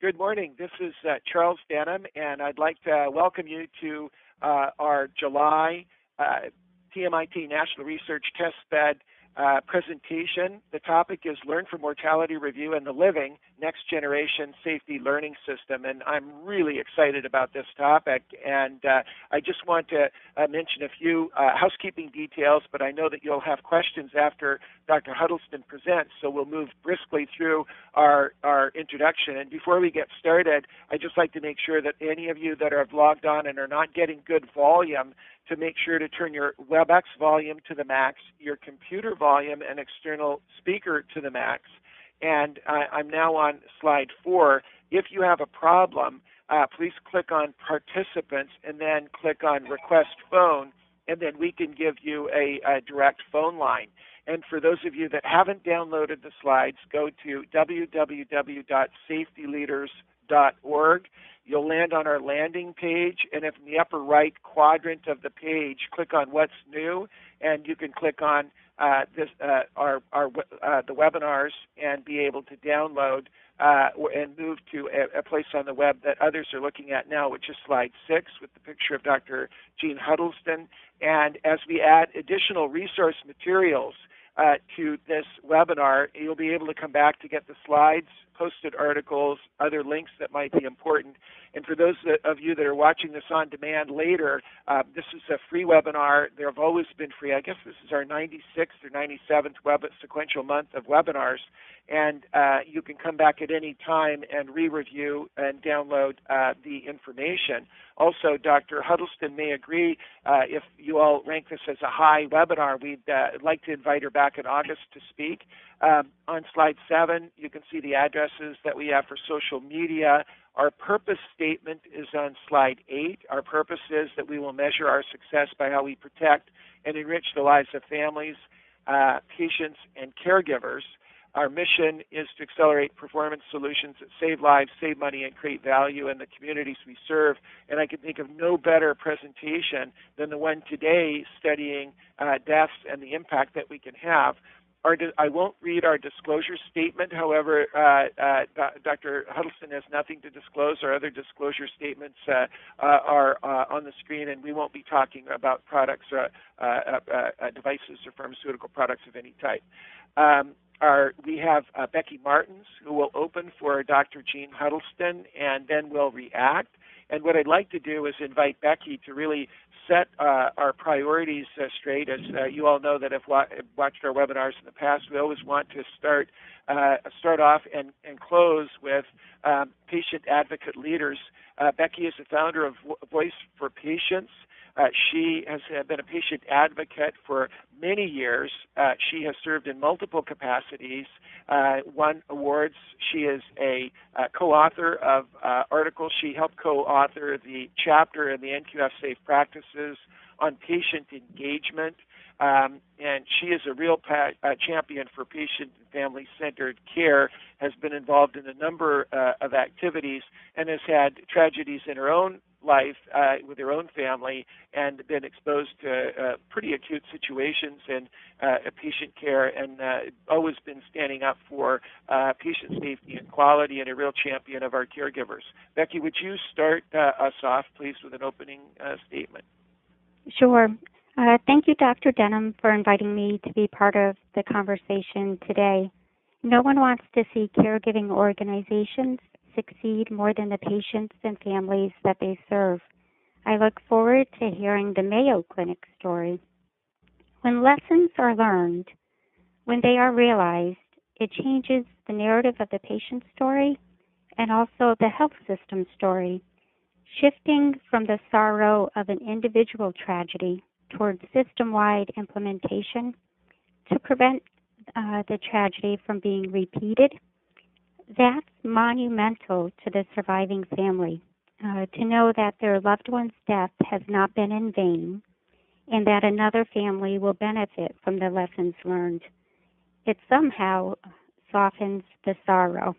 Good morning. This is Charles Denham, and I'd like to welcome you to our July TMIT National Research Testbed presentation. The topic is Learn from Mortality Review and the Living Next Generation Safety Learning System, and I'm really excited about this topic. And I just want to mention a few housekeeping details, but I know that you'll have questions after Dr. Huddleston presents, so we'll move briskly through our introduction. And before we get started, I'd just like to make sure that any of you that are logged on and are not getting good volume, to make sure to turn your WebEx volume to the max, your computer volume and external speaker to the max. And I'm now on slide 4. If you have a problem, please click on Participants and then click on Request Phone, and then we can give you a direct phone line. And for those of you that haven't downloaded the slides, go to www.safetyleaders.org. You'll land on our landing page, and if in the upper right quadrant of the page, click on What's New, and you can click on the webinars and be able to download and move to a place on the web that others are looking at now, which is slide 6 with the picture of Dr. Jeanne Huddleston. And as we add additional resource materials to this webinar, you'll be able to come back to get the slides, posted articles, other links that might be important. And for those of you that are watching this on demand later, this is a free webinar. There have always been free. I guess this is our 96th or 97th sequential month of webinars. And you can come back at any time and re-review and download the information. Also, Dr. Huddleston may agree if you all rank this as a high webinar, we'd like to invite her back in August to speak. On slide 7, you can see the addresses that we have for social media. Our purpose statement is on slide 8. Our purpose is that we will measure our success by how we protect and enrich the lives of families, patients, and caregivers. Our mission is to accelerate performance solutions that save lives, save money, and create value in the communities we serve. And I can think of no better presentation than the one today studying deaths and the impact that we can have. I won't read our disclosure statement. However, Dr. Huddleston has nothing to disclose. Our other disclosure statements are on the screen, and we won't be talking about products, devices, or pharmaceutical products of any type. We have Becky Martins, who will open for Dr. Jeanne Huddleston, and then we'll react. And what I'd like to do is invite Becky to really set our priorities straight. As you all know that have watched our webinars in the past, we always want to start off and close with patient advocate leaders. Becky is the founder of Voice for Patients. She has been a patient advocate for many years. She has served in multiple capacities, won awards. She is a co-author of articles. She helped co-author the chapter in the NQF Safe Practices on patient engagement. And she is a real champion for patient and family-centered care, has been involved in a number of activities, and has had tragedies in her own life with her own family and been exposed to pretty acute situations in patient care, and always been standing up for patient safety and quality, and a real champion of our caregivers. Becky, would you start us off, please, with an opening statement? Sure. Thank you, Dr. Denham, for inviting me to be part of the conversation today. No one wants to see caregiving organizations succeed more than the patients and families that they serve. I look forward to hearing the Mayo Clinic story. When lessons are learned, when they are realized, it changes the narrative of the patient story and also the health system story, shifting from the sorrow of an individual tragedy towards system-wide implementation to prevent the tragedy from being repeated. That's monumental to the surviving family, to know that their loved one's death has not been in vain and that another family will benefit from the lessons learned. It somehow softens the sorrow.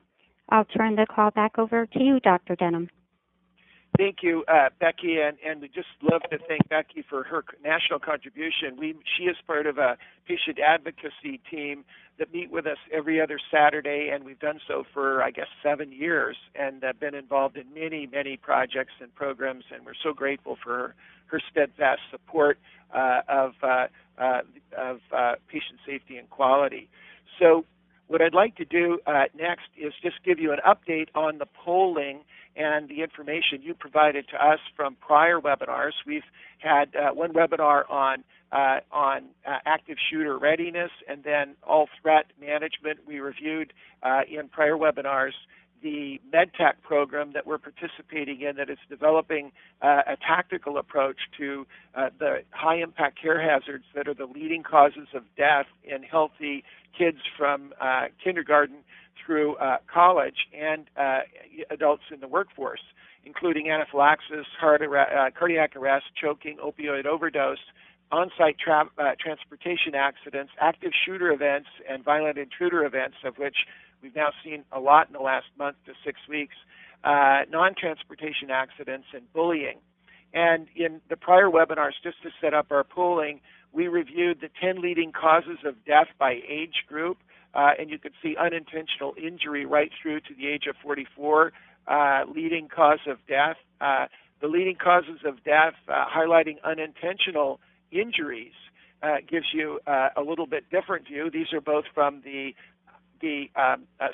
I'll turn the call back over to you, Dr. Denham. Thank you, Becky, and we just love to thank Becky for her national contribution. She is part of a patient advocacy team that meet with us every other Saturday, and we've done so for, I guess, 7 years, and been involved in many, many projects and programs, and we're so grateful for her steadfast support of patient safety and quality. So what I'd like to do next is just give you an update on the polling and the information you provided to us from prior webinars. We've had one webinar on active shooter readiness, and then all threat management. We reviewed in prior webinars the MedTech program that we're participating in that is developing a tactical approach to the high-impact care hazards that are the leading causes of death in healthy kids from kindergarten through college and adults in the workforce, including anaphylaxis, cardiac arrest, choking, opioid overdose, on-site transportation accidents, active shooter events, and violent intruder events, of which we've now seen a lot in the last month to 6 weeks, non-transportation accidents, and bullying. And in the prior webinars, just to set up our polling, we reviewed the 10 leading causes of death by age group, and you could see unintentional injury right through to the age of 44, leading cause of death. The leading causes of death, highlighting unintentional injuries, gives you a little bit different view. These are both from the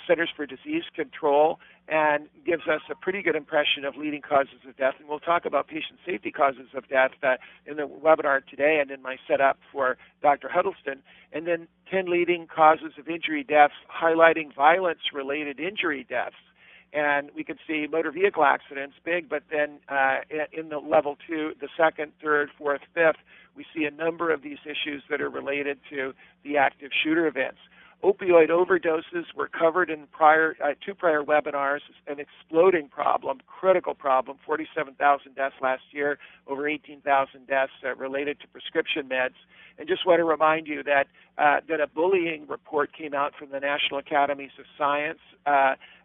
Centers for Disease Control, and gives us a pretty good impression of leading causes of death. And we'll talk about patient safety causes of death in the webinar today and in my setup for Dr. Huddleston. And then 10 leading causes of injury deaths, highlighting violence-related injury deaths. And we can see motor vehicle accidents, big, but then in the level 2, the second, third, fourth, fifth, we see a number of these issues that are related to the active shooter events. Opioid overdoses were covered in two prior webinars, an exploding problem, critical problem, 47,000 deaths last year, over 18,000 deaths related to prescription meds. And just want to remind you that a bullying report came out from the National Academies of Science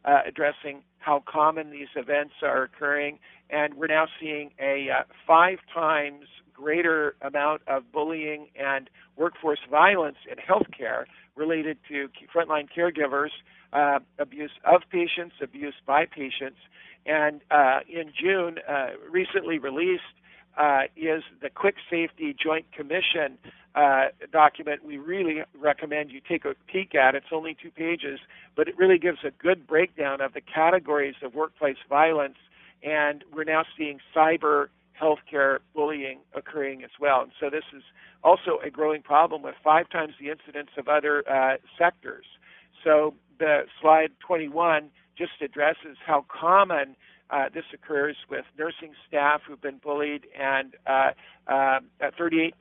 addressing how common these events are occurring, and we're now seeing a 5 times greater amount of bullying and workforce violence in healthcare related to frontline caregivers, abuse of patients, abuse by patients. And in June, recently released, is the Quick Safety Joint Commission document. We really recommend you take a peek at. It's only 2 pages, but it really gives a good breakdown of the categories of workplace violence, and we're now seeing cyber healthcare bullying occurring as well. And so this is also a growing problem with 5 times the incidence of other sectors. So the slide 21 just addresses how common this occurs with nursing staff who've been bullied, and 38%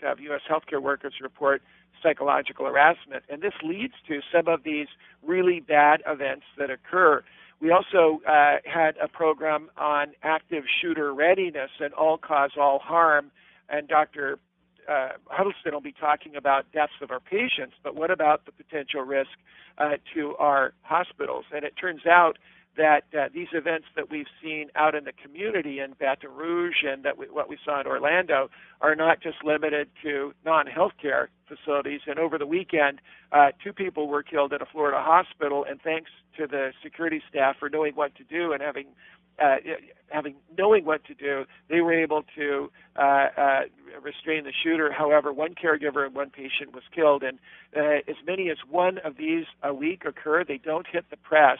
of U.S. healthcare workers report psychological harassment. And this leads to some of these really bad events that occur. We also had a program on active shooter readiness and all cause, all harm, and Dr. Huddleston will be talking about deaths of our patients, but what about the potential risk to our hospitals? And it turns out that these events that we've seen out in the community in Baton Rouge and what we saw in Orlando are not just limited to non-healthcare facilities. And over the weekend, 2 people were killed at a Florida hospital, and thanks to the security staff for knowing what to do and knowing what to do, they were able to restrain the shooter. However, 1 caregiver and 1 patient was killed, and as many as 1 of these a week occur. They don't hit the press,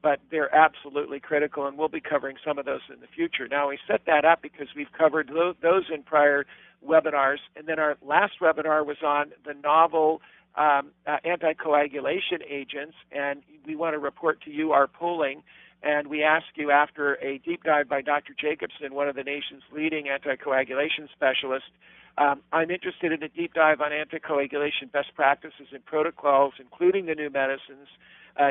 but they're absolutely critical, and we'll be covering some of those in the future. Now, we set that up because we've covered those in prior webinars, and then our last webinar was on the novel anticoagulation agents, and we want to report to you our polling. And we ask you, after a deep dive by Dr. Jacobson, one of the nation's leading anticoagulation specialists, I'm interested in a deep dive on anticoagulation best practices and protocols, including the new medicines.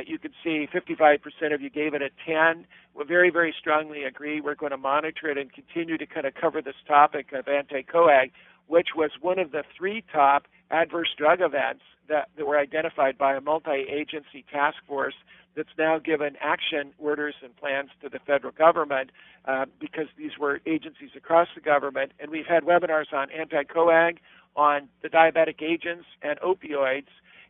You can see 55% of you gave it a 10. We very, very strongly agree. We're going to monitor it and continue to kind of cover this topic of anticoag, which was one of the 3 top adverse drug events that were identified by a multi-agency task force that's now given action orders and plans to the federal government because these were agencies across the government. And we've had webinars on anti-coag, on the diabetic agents and opioids,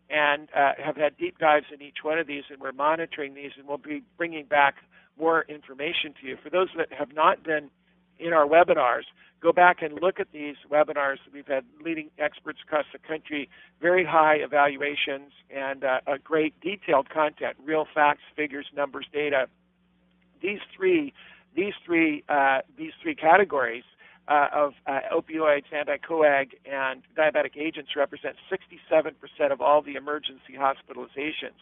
and have had deep dives in each one of these, and we're monitoring these, and we'll be bringing back more information to you. For those that have not been in our webinars, go back and look at these webinars. We've had leading experts across the country, very high evaluations, and a great detailed content, real facts, figures, numbers, data. These three categories of opioids, anti-coag, and diabetic agents represent 67% of all the emergency hospitalizations.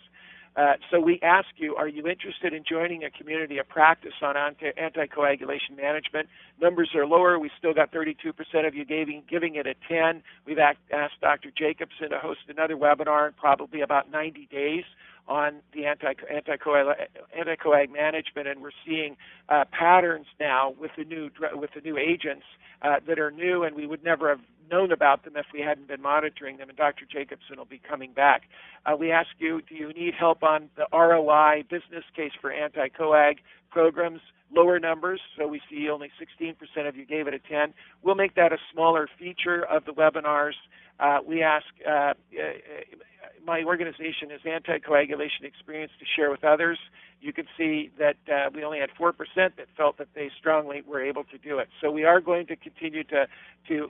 So we ask you, are you interested in joining a community of practice on anticoagulation management? Numbers are lower. We still got 32% of you giving it a 10. We've asked Dr. Jacobson to host another webinar in probably about 90 days on the anticoag management, and we're seeing patterns now with the new agents that are new, and we would never have known about them if we hadn't been monitoring them, and Dr. Jacobson will be coming back. We ask you, do you need help on the ROI business case for anti-coag programs? Lower numbers, so we see only 16% of you gave it a 10. We'll make that a smaller feature of the webinars. We ask, my organization is Anticoagulation Experience to share with others. You can see that we only had 4% that felt that they strongly were able to do it. So we are going to continue to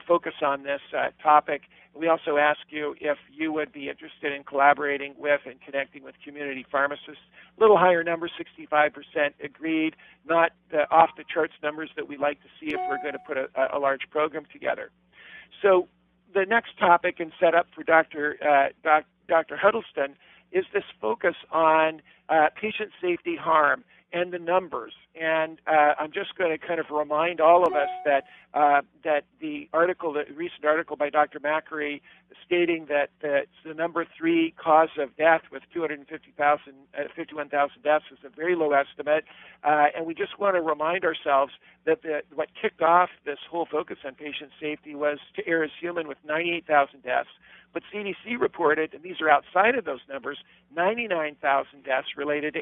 focus on this topic. We also ask you if you would be interested in collaborating with and connecting with community pharmacists. A little higher number, 65% agreed, not the off-the-charts numbers that we like to see if we're going to put a large program together. So the next topic and set up for Dr. Huddleston is this focus on patient safety harm and the numbers. And I'm just going to kind of remind all of us that the recent article by Dr. Macri stating that the number 3 cause of death with 51,000 deaths is a very low estimate. And we just want to remind ourselves that what kicked off this whole focus on patient safety was to err as human with 98,000 deaths. But CDC reported, and these are outside of those numbers, 99,000 deaths related to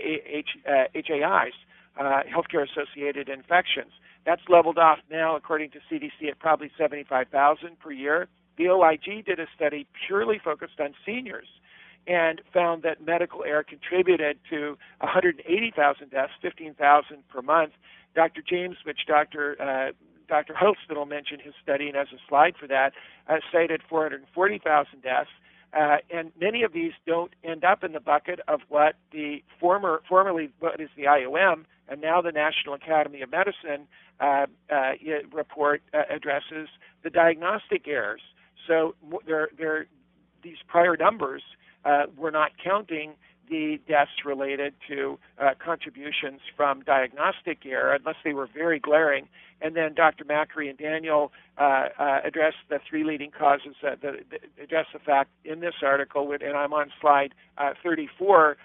HAIs, healthcare-associated infections. That's leveled off now, according to CDC, at probably 75,000 per year. The OIG did a study purely focused on seniors and found that medical error contributed to 180,000 deaths, 15,000 per month. Dr. James, which Dr. Huddleston will mention his study and has a slide for that, cited 440,000 deaths. And many of these don't end up in the bucket of what the formerly what is the IOM and now the National Academy of Medicine report addresses the diagnostic errors. So these prior numbers were not counting the deaths related to contributions from diagnostic error, unless they were very glaring. And then Dr. Macri and Daniel addressed the 3 leading causes, address the fact in this article, and I'm on slide 34,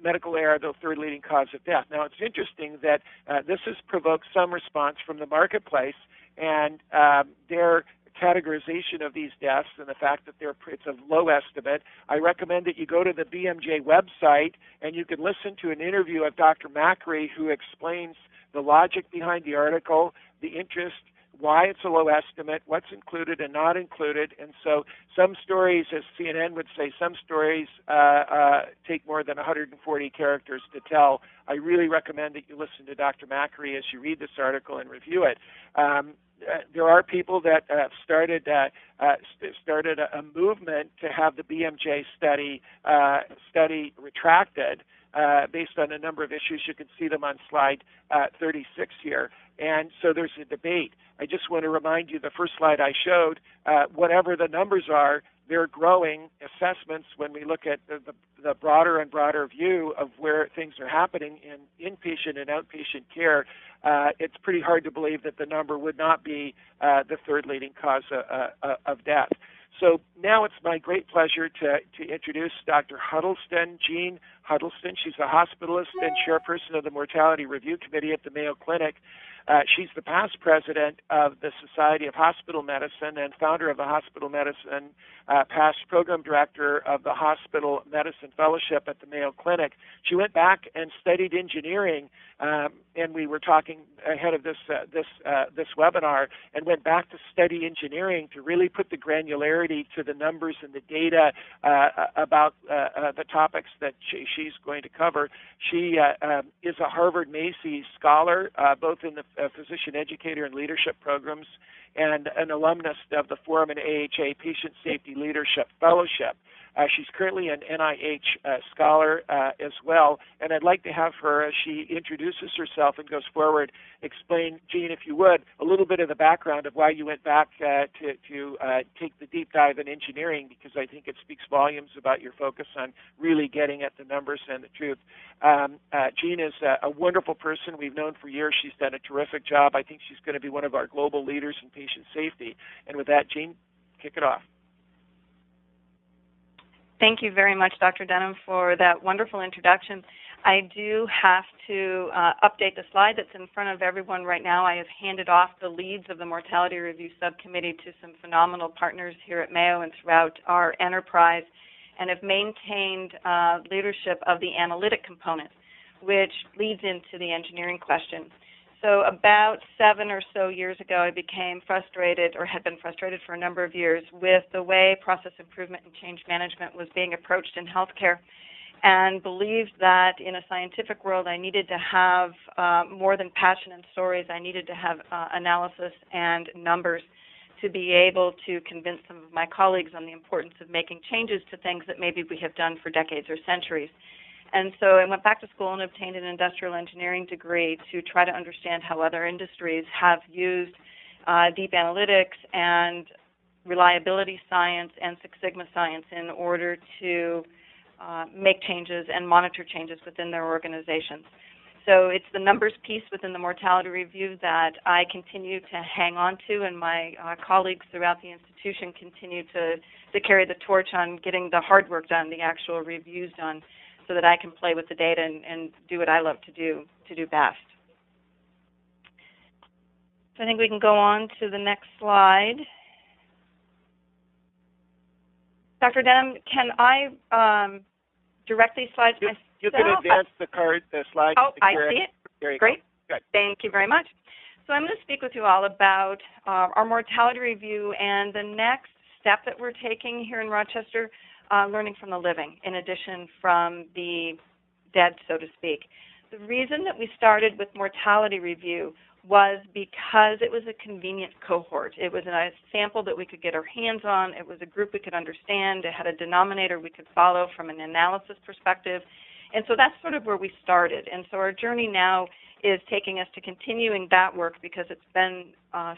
medical error, the 3rd leading cause of death. Now, it's interesting that this has provoked some response from the marketplace, and their categorization of these deaths and the fact that it's a low estimate. I recommend that you go to the BMJ website and you can listen to an interview of Dr. Macri, who explains the logic behind the article, the interest, why it's a low estimate, what's included and not included. And so some stories, as CNN would say, some stories take more than 140 characters to tell. I really recommend that you listen to Dr. Macri as you read this article and review it. There are people that started a movement to have the BMJ study retracted based on a number of issues. You can see them on slide 36 here. And so there's a debate. I just want to remind you, the first slide I showed, whatever the numbers are, they're growing assessments when we look at the broader and broader view of where things are happening in inpatient and outpatient care. It's pretty hard to believe that the number would not be the 3rd leading cause of death. So now it's my great pleasure to introduce Dr. Huddleston, Jeanne Huddleston. She's a hospitalist and chairperson of the Mortality Review Committee at the Mayo Clinic. She's the past president of the Society of Hospital Medicine and founder of the Hospital Medicine, past program director of the Hospital Medicine Fellowship at the Mayo Clinic. She went back and studied engineering, and we were talking ahead of this webinar, and went back to study engineering to really put the granularity to the numbers and the data about the topics that she's going to cover. She is a Harvard Macy scholar, both in the physician educator and leadership programs, and an alumnus of the Foreman AHA Patient Safety Leadership Fellowship. She's currently an NIH scholar as well, and I'd like to have her, as she introduces herself and goes forward, explain, Jeanne, if you would, a little bit of the background of why you went back to take the deep dive in engineering, because I think it speaks volumes about your focus on really getting at the numbers and the truth. Jeanne is a wonderful person we've known for years. She's done a terrific job. I think she's going to be one of our global leaders in patient safety. And with that, Jeanne, kick it off. Thank you very much, Dr. Denham, for that wonderful introduction. I do have to update the slide that's in front of everyone right now. I have handed off the leads of the Mortality Review Subcommittee to some phenomenal partners here at Mayo and throughout our enterprise, and have maintained leadership of the analytic component, which leads into the engineering question. So about 7 or so years ago, I became frustrated, or had been frustrated for a number of years, with the way process improvement and change management was being approached in healthcare, and believed that in a scientific world I needed to have more than passion and stories. I needed to have analysis and numbers to be able to convince some of my colleagues on the importance of making changes to things that maybe we have done for decades or centuries. And so I went back to school and obtained an industrial engineering degree to try to understand how other industries have used deep analytics and reliability science and Six Sigma science in order to make changes and monitor changes within their organizations. So it's the numbers piece within the Mortality Review that I continue to hang on to, and my colleagues throughout the institution continue to carry the torch on getting the hard work done, the actual reviews done, so that I can play with the data and do what I love to do best. So I think we can go on to the next slide. Dr. Denham, can I direct these slides myself? You can advance the slide. Oh, I see it. Great. Good. Thank you very much. So I'm going to speak with you all about our mortality review and the next step that we're taking here in Rochester, learning from the living, in addition from the dead, so to speak. The reason that we started with mortality review was because it was a convenient cohort. It was a sample that we could get our hands on. It was a group we could understand. It had a denominator we could follow from an analysis perspective. And so that's sort of where we started. And so our journey now is taking us to continuing that work, because it's been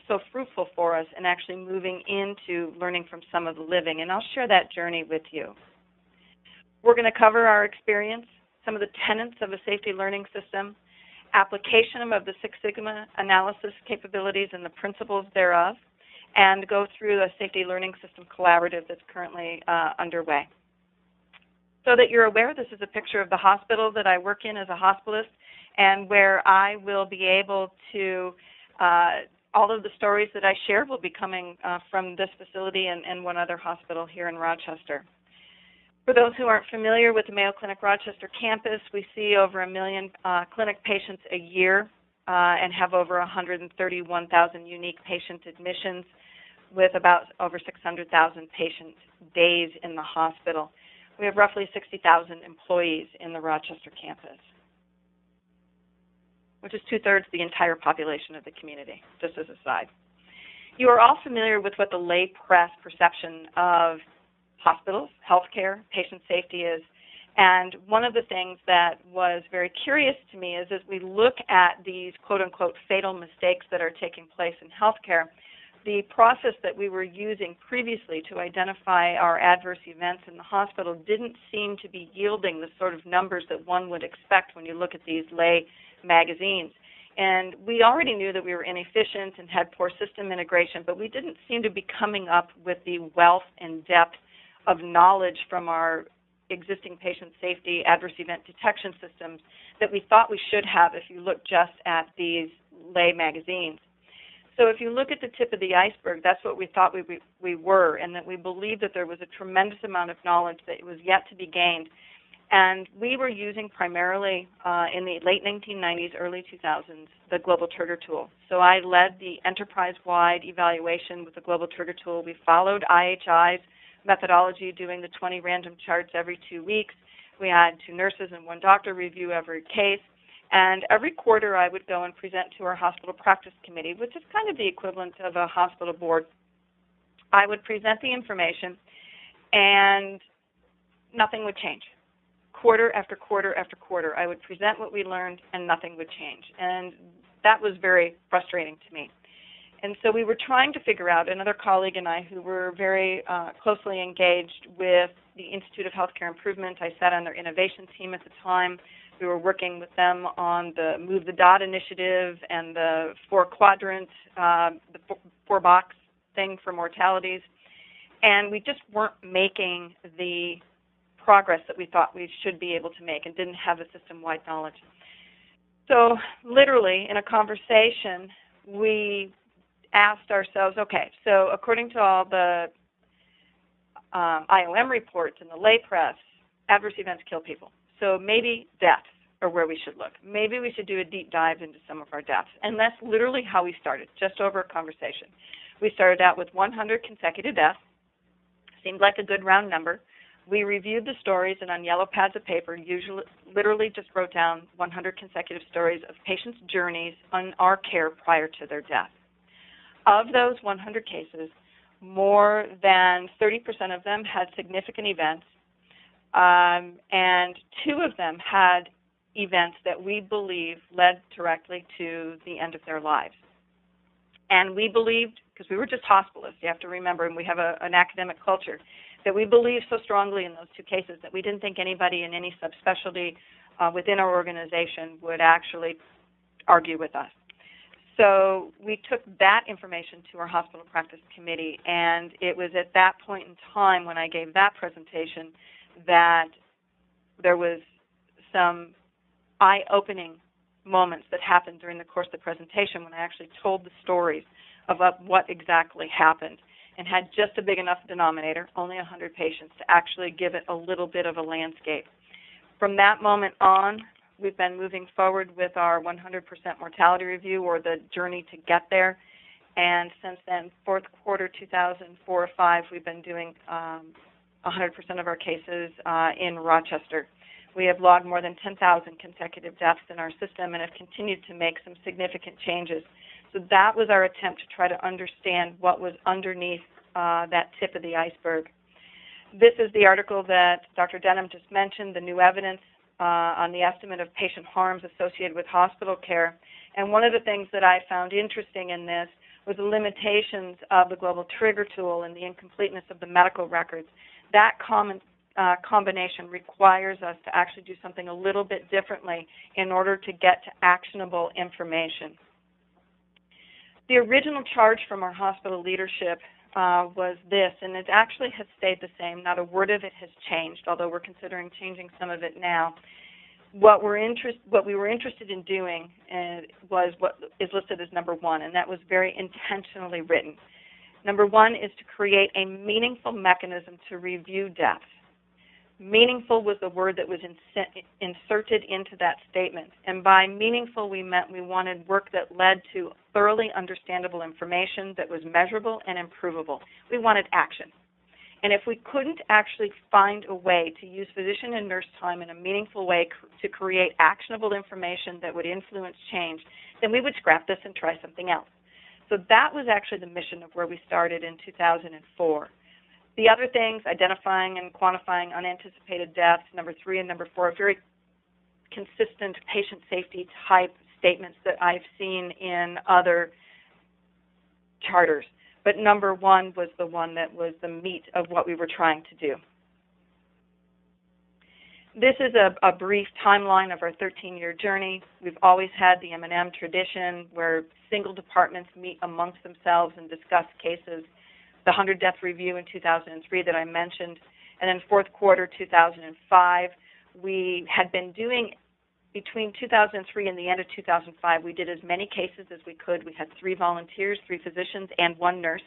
so fruitful for us, and actually moving into learning from some of the living. And I'll share that journey with you. We're going to cover our experience, some of the tenets of a safety learning system, application of the Six Sigma analysis capabilities and the principles thereof, and go through a safety learning system collaborative that's currently underway. So that you're aware, this is a picture of the hospital that I work in as a hospitalist, and where I will be able to, all of the stories that I share will be coming from this facility and one other hospital here in Rochester. For those who aren't familiar with the Mayo Clinic Rochester campus, we see over 1 million clinic patients a year and have over 131,000 unique patient admissions, with about over 600,000 patient days in the hospital. We have roughly 60,000 employees in the Rochester campus, which is 2/3 the entire population of the community, just as a side. You are all familiar with what the lay press perception of hospitals, healthcare, patient safety is. And one of the things that was very curious to me is, as we look at these quote-unquote fatal mistakes that are taking place in healthcare, the process that we were using previously to identify our adverse events in the hospital didn't seem to be yielding the sort of numbers that one would expect when you look at these lay magazines. And we already knew that we were inefficient and had poor system integration, but we didn't seem to be coming up with the wealth and depth of knowledge from our existing patient safety adverse event detection systems that we thought we should have if you look just at these lay magazines. So if you look at the tip of the iceberg, that's what we thought we were, and that we believed that there was a tremendous amount of knowledge that was yet to be gained. And we were using primarily in the late 1990s, early 2000s, the Global Trigger tool. So I led the enterprise-wide evaluation with the Global Trigger tool. We followed IHI's methodology, doing the 20 random charts every 2 weeks. We had 2 nurses and 1 doctor review every case. And every quarter I would go and present to our hospital practice committee, which is kind of the equivalent of a hospital board. I would present the information, and nothing would change. Quarter after quarter after quarter, I would present what we learned, and nothing would change. And that was very frustrating to me. And so we were trying to figure out, another colleague and I who were very closely engaged with the Institute of Healthcare Improvement. I sat on their innovation team at the time. We were working with them on the Move the Dot initiative and the 4-quadrant, the 4-box thing for mortalities. And we just weren't making the progress that we thought we should be able to make, and didn't have the system-wide knowledge. So literally, in a conversation, we asked ourselves, okay, so according to all the IOM reports and the lay press, adverse events kill people. So maybe deaths are where we should look. Maybe we should do a deep dive into some of our deaths. And that's literally how we started, just over a conversation. We started out with 100 consecutive deaths. Seemed like a good round number. We reviewed the stories, and on yellow pads of paper, literally just wrote down 100 consecutive stories of patients' journeys on our care prior to their death. Of those 100 cases, more than 30% of them had significant events, and 2 of them had events that we believe led directly to the end of their lives. And we believed, because we were just hospitalists, you have to remember, and we have an academic culture, that we believed so strongly in those 2 cases that we didn't think anybody in any subspecialty within our organization would actually argue with us. So we took that information to our hospital practice committee, and it was at that point in time when I gave that presentation that there was some eye-opening moments that happened during the course of the presentation when I actually told the stories about what exactly happened, and had just a big enough denominator, only 100 patients, to actually give it a little bit of a landscape. From that moment on, we've been moving forward with our 100% mortality review, or the journey to get there. And since then, fourth quarter 2004 or 5, we've been doing 100% of our cases in Rochester. We have logged more than 10,000 consecutive deaths in our system and have continued to make some significant changes. So that was our attempt to try to understand what was underneath that tip of the iceberg. This is the article that Dr. Denham just mentioned, the new evidence on the estimate of patient harms associated with hospital care. And one of the things that I found interesting in this was the limitations of the Global Trigger tool and the incompleteness of the medical records. That combination requires us to actually do something a little bit differently in order to get to actionable information. The original charge from our hospital leadership was this, and it actually has stayed the same. Not a word of it has changed, although we're considering changing some of it now. What we were interested in doing was what is listed as number 1, and that was very intentionally written. Number 1 is to create a meaningful mechanism to review deaths. Meaningful was the word that was inserted into that statement. And by meaningful, we meant we wanted work that led to thoroughly understandable information that was measurable and improvable. We wanted action. And if we couldn't actually find a way to use physician and nurse time in a meaningful way to create actionable information that would influence change, then we would scrap this and try something else. So that was actually the mission of where we started in 2004. The other things, identifying and quantifying unanticipated deaths, number 3 and number 4, are very consistent patient safety type statements that I've seen in other charters. But number 1 was the one that was the meat of what we were trying to do. This is a brief timeline of our 13-year journey. We've always had the M&M tradition where single departments meet amongst themselves and discuss cases. The 100-death review in 2003 that I mentioned And then fourth quarter 2005, we had been doing, between 2003 and the end of 2005, we did as many cases as we could. We had 3 volunteers, 3 physicians, and 1 nurse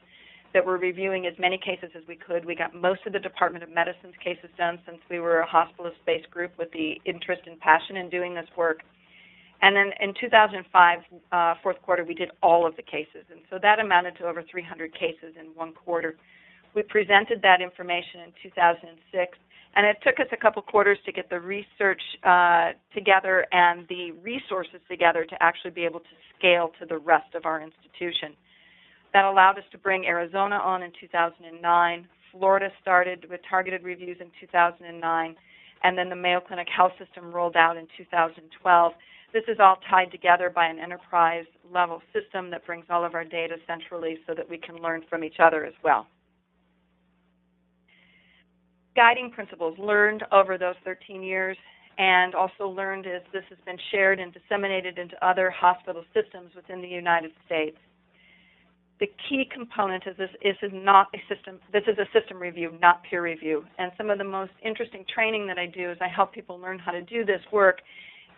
that were reviewing as many cases as we could. We got most of the Department of Medicine's cases done since we were a hospitalist-based group with the interest and passion in doing this work. And then in 2005, fourth quarter, we did all of the cases. And so that amounted to over 300 cases in 1 quarter. We presented that information in 2006, and it took us a couple quarters to get the research together and the resources together to actually be able to scale to the rest of our institution. That allowed us to bring Arizona on in 2009. Florida started with targeted reviews in 2009, and then the Mayo Clinic Health System rolled out in 2012. This is all tied together by an enterprise-level system that brings all of our data centrally so that we can learn from each other as well. Guiding principles learned over those 13 years, and also learned as this has been shared and disseminated into other hospital systems within the United States. The key component is this is a system review, not peer review. And some of the most interesting training that I do as I help people learn how to do this work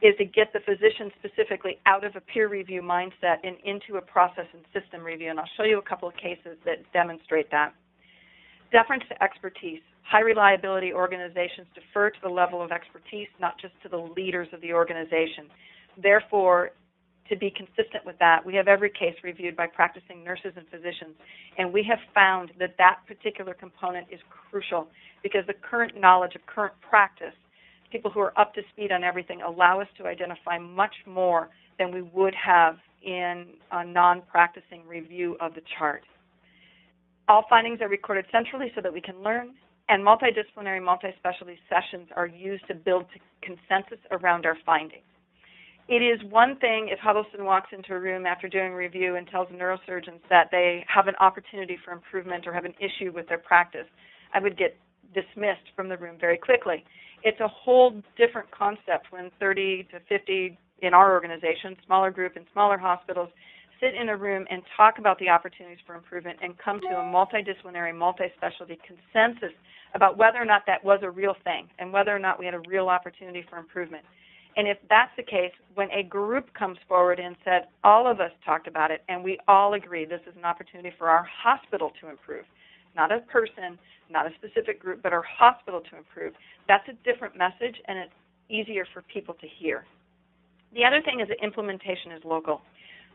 is to get the physician specifically out of a peer review mindset and into a process and system review. And I'll show you a couple of cases that demonstrate that. Deference to expertise. High reliability organizations defer to the level of expertise, not just to the leaders of the organization. Therefore, to be consistent with that, we have every case reviewed by practicing nurses and physicians, and we have found that that particular component is crucial because the current knowledge of current practice, people who are up to speed on everything, allow us to identify much more than we would have in a non-practicing review of the chart. All findings are recorded centrally so that we can learn, and multidisciplinary, multi-specialty sessions are used to build consensus around our findings. It is one thing if Huddleston walks into a room after doing a review and tells neurosurgeons that they have an opportunity for improvement or have an issue with their practice. I would get dismissed from the room very quickly. It's a whole different concept when 30 to 50 in our organization, smaller group in smaller hospitals, sit in a room and talk about the opportunities for improvement and come to a multidisciplinary, multi-specialty consensus about whether or not that was a real thing and whether or not we had a real opportunity for improvement. And if that's the case, when a group comes forward and said, all of us talked about it and we all agree this is an opportunity for our hospital to improve, not a person, not a specific group, but our hospital to improve, that's a different message and it's easier for people to hear. The other thing is that implementation is local.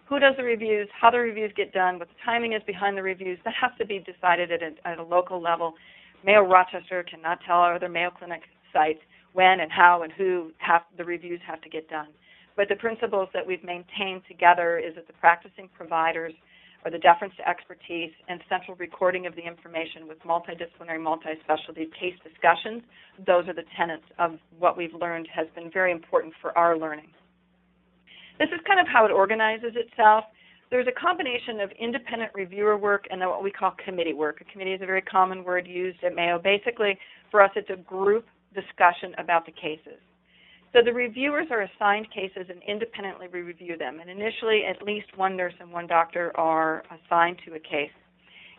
Who does the reviews, how the reviews get done, what the timing is behind the reviews, that has to be decided at a local level. Mayo Rochester cannot tell our other Mayo Clinic sites when and how and who the reviews have to get done. But the principles that we've maintained together is that the practicing providers or the deference to expertise and central recording of the information with multidisciplinary, multi-specialty case discussions, those are the tenets of what we've learned has been very important for our learning. This is kind of how it organizes itself. There's a combination of independent reviewer work and then what we call committee work. A committee is a very common word used at Mayo. Basically, for us, it's a group discussion about the cases. So the reviewers are assigned cases and independently we review them. And initially, at least one nurse and one doctor are assigned to a case.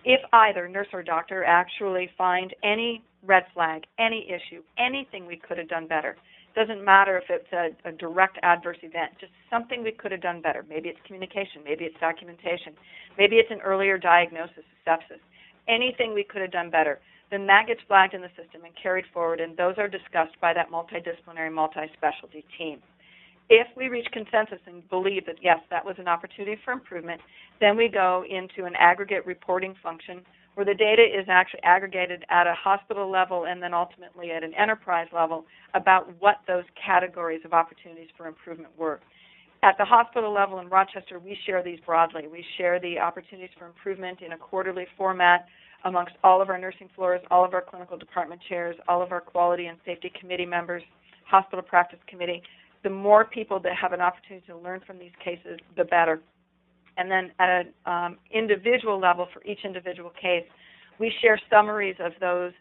If either nurse or doctor actually find any red flag, any issue, anything we could have done better, doesn't matter if it's a direct adverse event, just something we could have done better. Maybe it's communication, maybe it's documentation, maybe it's an earlier diagnosis of sepsis. Anything we could have done better, then that gets flagged in the system and carried forward, and those are discussed by that multidisciplinary, multi-specialty team. If we reach consensus and believe that, yes, that was an opportunity for improvement, then we go into an aggregate reporting function where the data is actually aggregated at a hospital level and then ultimately at an enterprise level about what those categories of opportunities for improvement were. At the hospital level in Rochester, we share these broadly. We share the opportunities for improvement in a quarterly format amongst all of our nursing floors, all of our clinical department chairs, all of our quality and safety committee members, hospital practice committee. The more people that have an opportunity to learn from these cases, the better. And then at an individual level for each individual case, we share summaries of those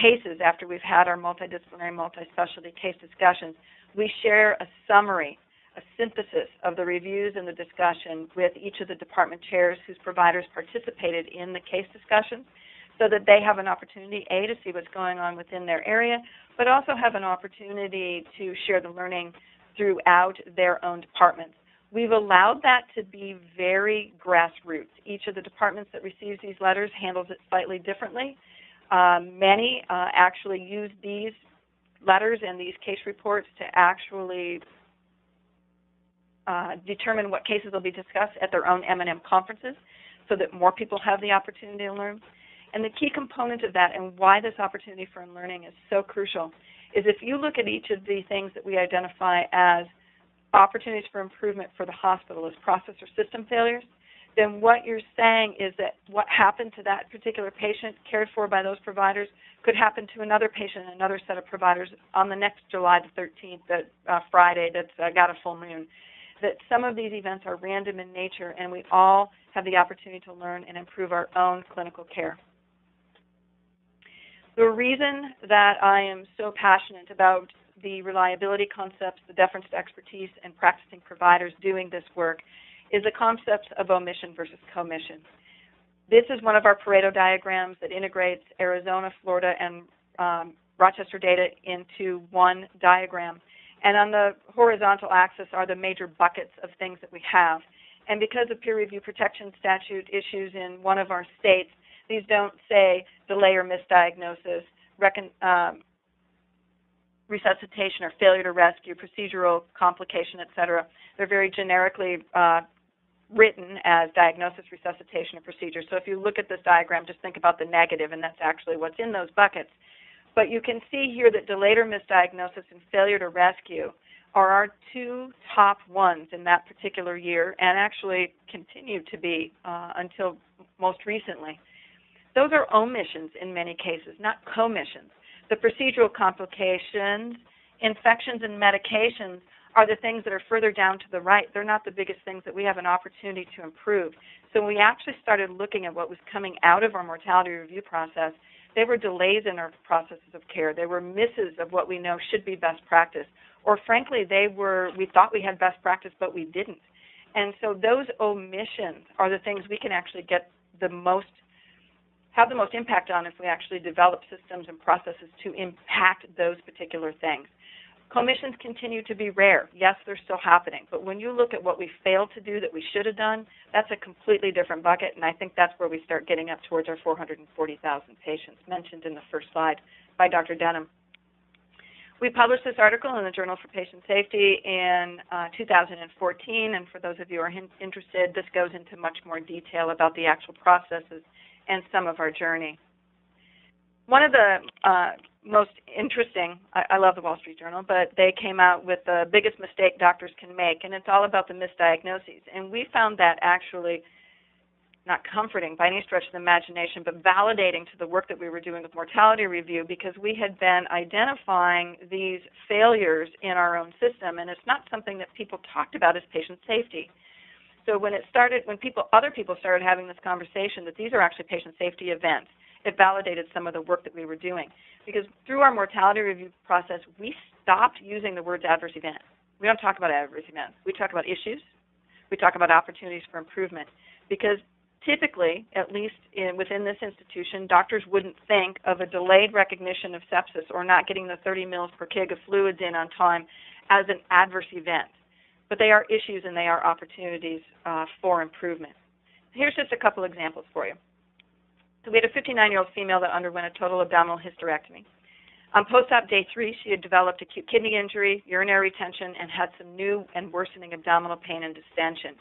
cases after we've had our multidisciplinary, multi-specialty case discussions. We share a summary, a synthesis of the reviews and the discussion with each of the department chairs whose providers participated in the case discussions. so that they have an opportunity, A, to see what's going on within their area, but also have an opportunity to share the learning throughout their own departments. We've allowed that to be very grassroots. Each of the departments that receives these letters handles it slightly differently. Many actually use these letters and these case reports to actually determine what cases will be discussed at their own M&M conferences so that more people have the opportunity to learn. And the key component of that and why this opportunity for learning is so crucial is if you look at each of the things that we identify as opportunities for improvement for the hospital as process or system failures, then what you're saying is that what happened to that particular patient cared for by those providers could happen to another patient and another set of providers on the next July the 13th, that Friday that's got a full moon. That some of these events are random in nature, and we all have the opportunity to learn and improve our own clinical care. The reason that I am so passionate about the reliability concepts, the deference to expertise, and practicing providers doing this work is the concepts of omission versus commission. This is one of our Pareto diagrams that integrates Arizona, Florida, and Rochester data into one diagram. And on the horizontal axis are the major buckets of things that we have. And because of peer review protection statute issues in one of our states, these don't say delay or misdiagnosis, resuscitation or failure to rescue, procedural complication, et cetera. They're very generically written as diagnosis, resuscitation, or procedure. So if you look at this diagram, just think about the negative, and that's actually what's in those buckets. But you can see here that delayed or misdiagnosis and failure to rescue are our two top ones in that particular year and actually continue to be until most recently. Those are omissions in many cases, not commissions. The procedural complications, infections, and medications are the things that are further down to the right. They're not the biggest things that we have an opportunity to improve. So when we actually started looking at what was coming out of our mortality review process, they were delays in our processes of care. They were misses of what we know should be best practice. Or frankly, we thought we had best practice, but we didn't. And so those omissions are the things we can actually have the most impact on if we actually develop systems and processes to impact those particular things. Commissions continue to be rare. Yes, they're still happening. But when you look at what we failed to do that we should have done, that's a completely different bucket, and I think that's where we start getting up towards our 440,000 patients mentioned in the first slide by Dr. Denham. We published this article in the Journal for Patient Safety in 2014, and for those of you who are interested, this goes into much more detail about the actual processes and some of our journey. One of the most interesting, I love the Wall Street Journal, but they came out with the biggest mistake doctors can make, and it's all about the misdiagnoses. And we found that actually not comforting by any stretch of the imagination, but validating to the work that we were doing with mortality review, because we had been identifying these failures in our own system, and it's not something that people talked about as patient safety. So when other people started having this conversation that these are actually patient safety events, it validated some of the work that we were doing. Because through our mortality review process, we stopped using the words adverse event. We don't talk about adverse events. We talk about issues. We talk about opportunities for improvement. Because typically, at least within this institution, doctors wouldn't think of a delayed recognition of sepsis or not getting the 30 mils per kg of fluids in on time as an adverse event. But they are issues and they are opportunities for improvement. Here's just a couple examples for you. So we had a 59-year-old female that underwent a total abdominal hysterectomy. On post-op day 3, she had developed acute kidney injury, urinary retention, and had some new and worsening abdominal pain and distension.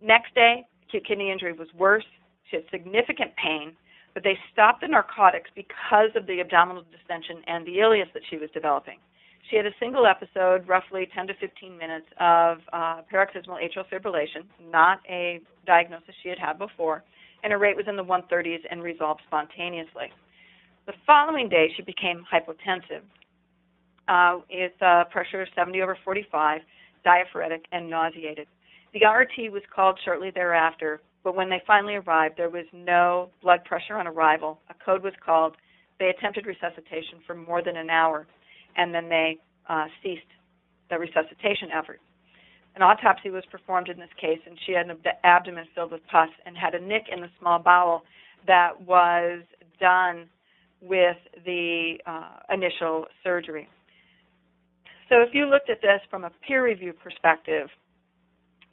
Next day, acute kidney injury was worse. She had significant pain, but they stopped the narcotics because of the abdominal distension and the ileus that she was developing. She had a single episode, roughly 10 to 15 minutes, of paroxysmal atrial fibrillation, not a diagnosis she had had before, and her rate was in the 130s and resolved spontaneously. The following day, she became hypotensive with a pressure of 70/45, diaphoretic, and nauseated. The RT was called shortly thereafter, but when they finally arrived, there was no blood pressure on arrival. A code was called. They attempted resuscitation for more than an hour, and then they ceased the resuscitation effort. An autopsy was performed in this case, and she had an abdomen filled with pus and had a nick in the small bowel that was done with the initial surgery. So if you looked at this from a peer review perspective,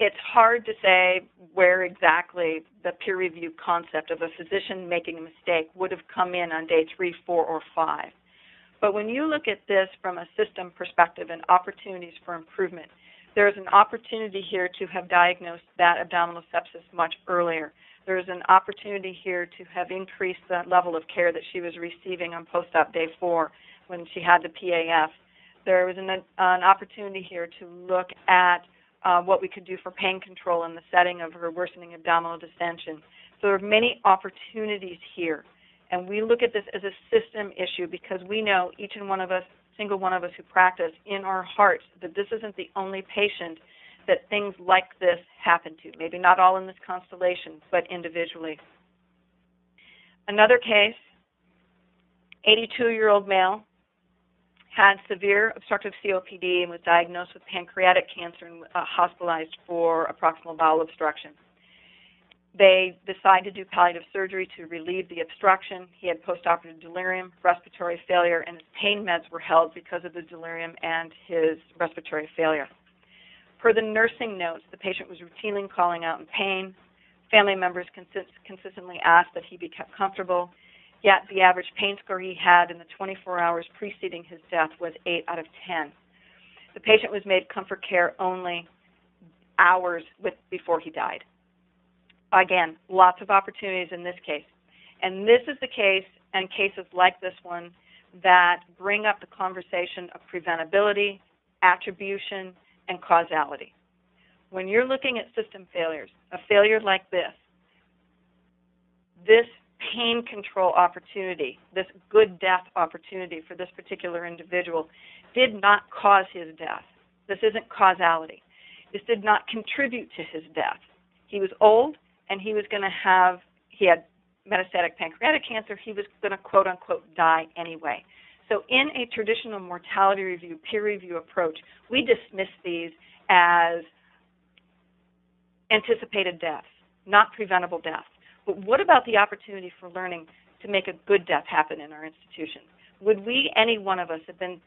it's hard to say where exactly the peer review concept of a physician making a mistake would have come in on day 3, 4, or 5. But when you look at this from a system perspective and opportunities for improvement, there's an opportunity here to have diagnosed that abdominal sepsis much earlier. There's an opportunity here to have increased the level of care that she was receiving on post-op day 4 when she had the PAF. There was an opportunity here to look at what we could do for pain control in the setting of her worsening abdominal distension. So there are many opportunities here. And we look at this as a system issue because we know each and one of us, single one of us who practice in our hearts that this isn't the only patient that things like this happen to. Maybe not all in this constellation, but individually. Another case, 82-year-old male, had severe obstructive COPD and was diagnosed with pancreatic cancer and hospitalized for a proximal bowel obstruction. They decided to do palliative surgery to relieve the obstruction. He had postoperative delirium, respiratory failure, and his pain meds were held because of the delirium and his respiratory failure. Per the nursing notes, the patient was routinely calling out in pain. Family members consistently asked that he be kept comfortable, yet the average pain score he had in the 24 hours preceding his death was 8 out of 10. The patient was made comfort care only hours before he died. Again, lots of opportunities in this case. And this is the case, and cases like this one, that bring up the conversation of preventability, attribution, and causality. When you're looking at system failures, a failure like this pain control opportunity, this good death opportunity for this particular individual did not cause his death. This isn't causality. This did not contribute to his death. He was old, and he had metastatic pancreatic cancer. He was going to, quote unquote, die anyway. So in a traditional mortality review, peer review approach, we dismiss these as anticipated deaths, not preventable deaths. But what about the opportunity for learning to make a good death happen in our institutions? Would we, any one of us, have been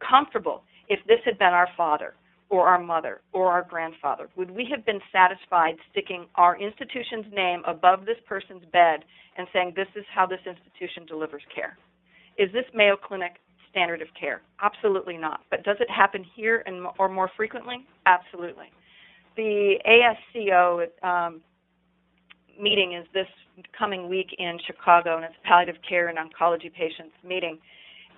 comfortable if this had been our father or our mother or our grandfather? Would we have been satisfied sticking our institution's name above this person's bed and saying, this is how this institution delivers care? Is this Mayo Clinic standard of care? Absolutely not. But does it happen here or more frequently? Absolutely. The ASCO meeting is this coming week in Chicago, and it's a palliative care and oncology patients meeting.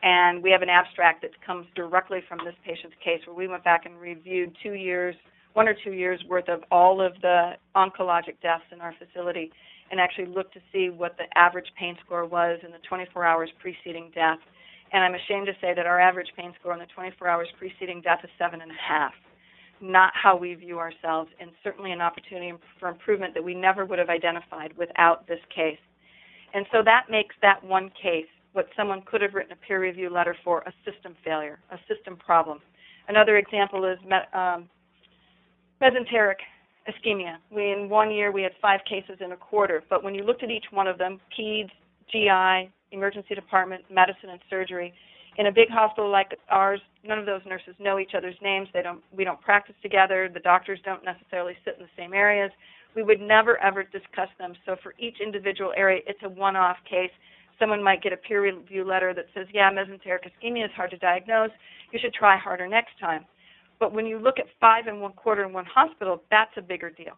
And we have an abstract that comes directly from this patient's case where we went back and reviewed 1 or 2 years worth of all of the oncologic deaths in our facility and actually looked to see what the average pain score was in the 24 hours preceding death. And I'm ashamed to say that our average pain score in the 24 hours preceding death is 7.5. Not how we view ourselves, and certainly an opportunity for improvement that we never would have identified without this case. And so that makes that one case what someone could have written a peer review letter for, a system failure, a system problem. Another example is mesenteric ischemia. In 1 year we had 5 cases in a quarter, but when you looked at each one of them, peds, GI, emergency department, medicine, and surgery, in a big hospital like ours, none of those nurses know each other's names. We don't practice together. The doctors don't necessarily sit in the same areas. We would never, ever discuss them. So for each individual area, it's a one-off case. Someone might get a peer review letter that says, yeah, mesenteric ischemia is hard to diagnose. You should try harder next time. But when you look at 5 in one quarter in one hospital, that's a bigger deal.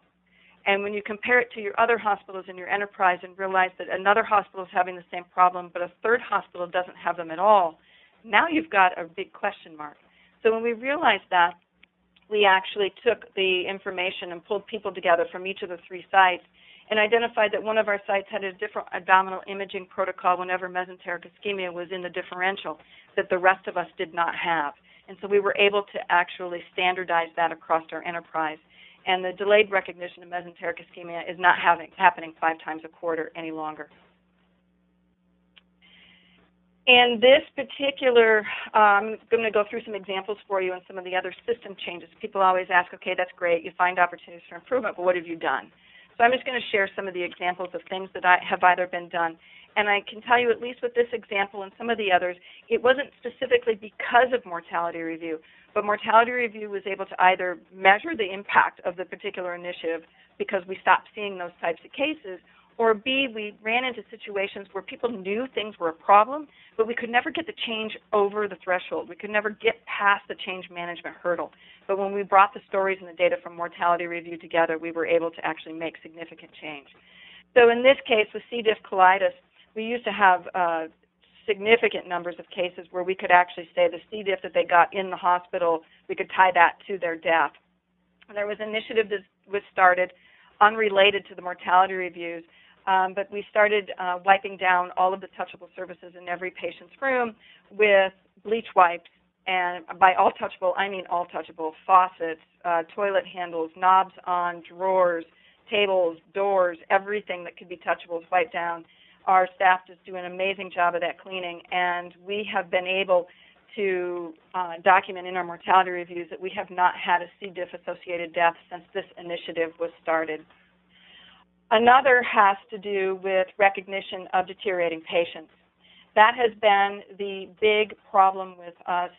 And when you compare it to your other hospitals in your enterprise and realize that another hospital is having the same problem, but a third hospital doesn't have them at all, now you've got a big question mark. So when we realized that, we actually took the information and pulled people together from each of the 3 sites and identified that one of our sites had a different abdominal imaging protocol whenever mesenteric ischemia was in the differential that the rest of us did not have. And so we were able to actually standardize that across our enterprise. And the delayed recognition of mesenteric ischemia is not happening 5 times a quarter any longer. And this particular, I'm going to go through some examples for you and some of the other system changes. People always ask, okay, that's great, you find opportunities for improvement, but what have you done? So I'm just going to share some of the examples of things that have either been done. And I can tell you, at least with this example and some of the others, it wasn't specifically because of mortality review, but mortality review was able to either measure the impact of the particular initiative because we stopped seeing those types of cases, or B, we ran into situations where people knew things were a problem, but we could never get the change over the threshold. We could never get past the change management hurdle. But when we brought the stories and the data from mortality review together, we were able to actually make significant change. So in this case, with C. diff colitis, we used to have significant numbers of cases where we could actually say the C. diff that they got in the hospital, we could tie that to their death. And there was an initiative that was started unrelated to the mortality reviews, but we started wiping down all of the touchable surfaces in every patient's room with bleach wipes. And by all touchable, I mean all touchable: faucets, toilet handles, knobs on drawers, tables, doors, everything that could be touchable is wiped down. Our staff just do an amazing job of that cleaning, and we have been able to document in our mortality reviews that we have not had a C. diff-associated death since this initiative was started. Another has to do with recognition of deteriorating patients. That has been the big problem with us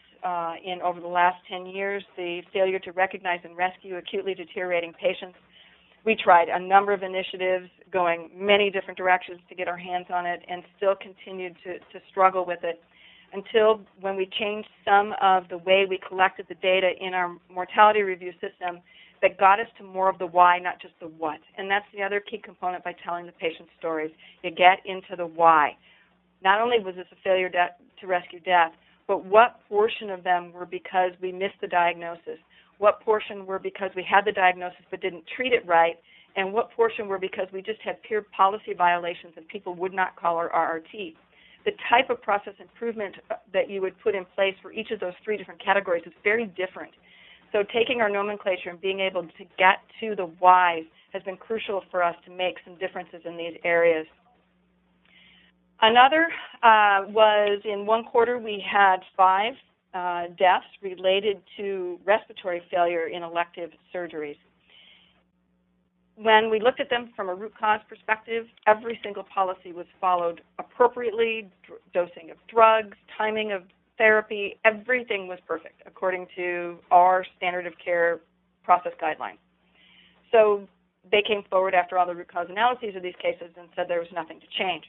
in over the last 10 years, the failure to recognize and rescue acutely deteriorating patients. We tried a number of initiatives going many different directions to get our hands on it and still continued to struggle with it until when we changed some of the way we collected the data in our mortality review system that got us to more of the why, not just the what. And that's the other key component by telling the patient stories. You get into the why. Not only was this a failure to rescue death, but what portion of them were because we missed the diagnosis? What portion were because we had the diagnosis but didn't treat it right? And what portion were because we just had pure policy violations and people would not call our RRT? The type of process improvement that you would put in place for each of those three different categories is very different. So taking our nomenclature and being able to get to the whys has been crucial for us to make some differences in these areas. Another was in one quarter we had 5 deaths related to respiratory failure in elective surgeries. When we looked at them from a root cause perspective, every single policy was followed appropriately, dosing of drugs, timing of therapy, everything was perfect according to our standard of care process guidelines. So they came forward after all the root cause analyses of these cases and said there was nothing to change.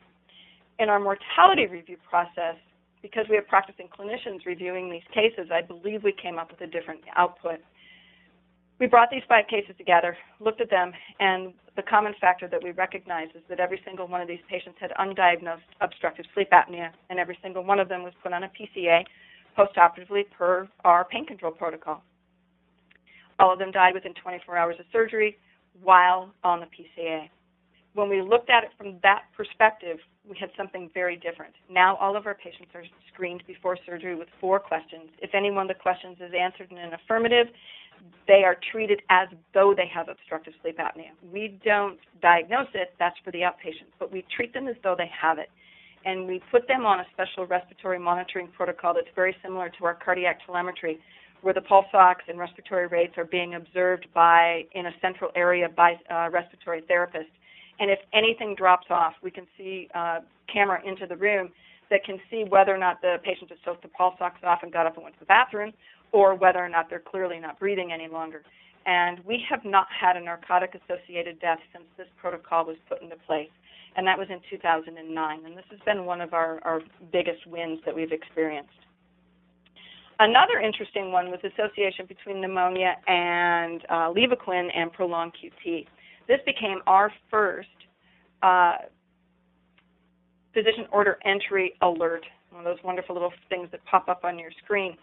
In our mortality review process, because we have practicing clinicians reviewing these cases, I believe we came up with a different output. We brought these 5 cases together, looked at them, and the common factor that we recognize is that every single one of these patients had undiagnosed obstructive sleep apnea, and every single one of them was put on a PCA postoperatively per our pain control protocol. All of them died within 24 hours of surgery while on the PCA. When we looked at it from that perspective, we had something very different. Now all of our patients are screened before surgery with 4 questions. If any one of the questions is answered in an affirmative, they are treated as though they have obstructive sleep apnea. We don't diagnose it, that's for the outpatient, but we treat them as though they have it. And we put them on a special respiratory monitoring protocol that's very similar to our cardiac telemetry, where the pulse ox and respiratory rates are being observed in a central area by a respiratory therapist. And if anything drops off, we can see a camera into the room that can see whether or not the patient just took the pulse ox off and got up and went to the bathroom, or whether or not they're clearly not breathing any longer. And we have not had a narcotic-associated death since this protocol was put into place, and that was in 2009. And this has been one of our biggest wins that we've experienced. Another interesting one was association between pneumonia and levaquin and prolonged QT. This became our first physician order entry alert, one of those wonderful little things that pop up on your screen.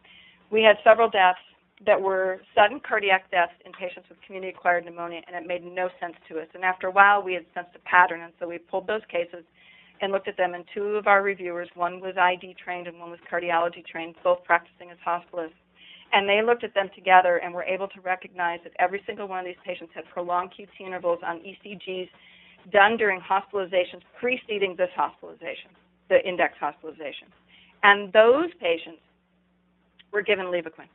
We had several deaths that were sudden cardiac deaths in patients with community-acquired pneumonia, and it made no sense to us. And after a while, we had sensed a pattern, and so we pulled those cases and looked at them. And 2 of our reviewers, one was ID trained and one was cardiology trained, both practicing as hospitalists. And they looked at them together and were able to recognize that every single one of these patients had prolonged QT intervals on ECGs done during hospitalizations preceding this hospitalization, the index hospitalization. And those patients were given levaquin.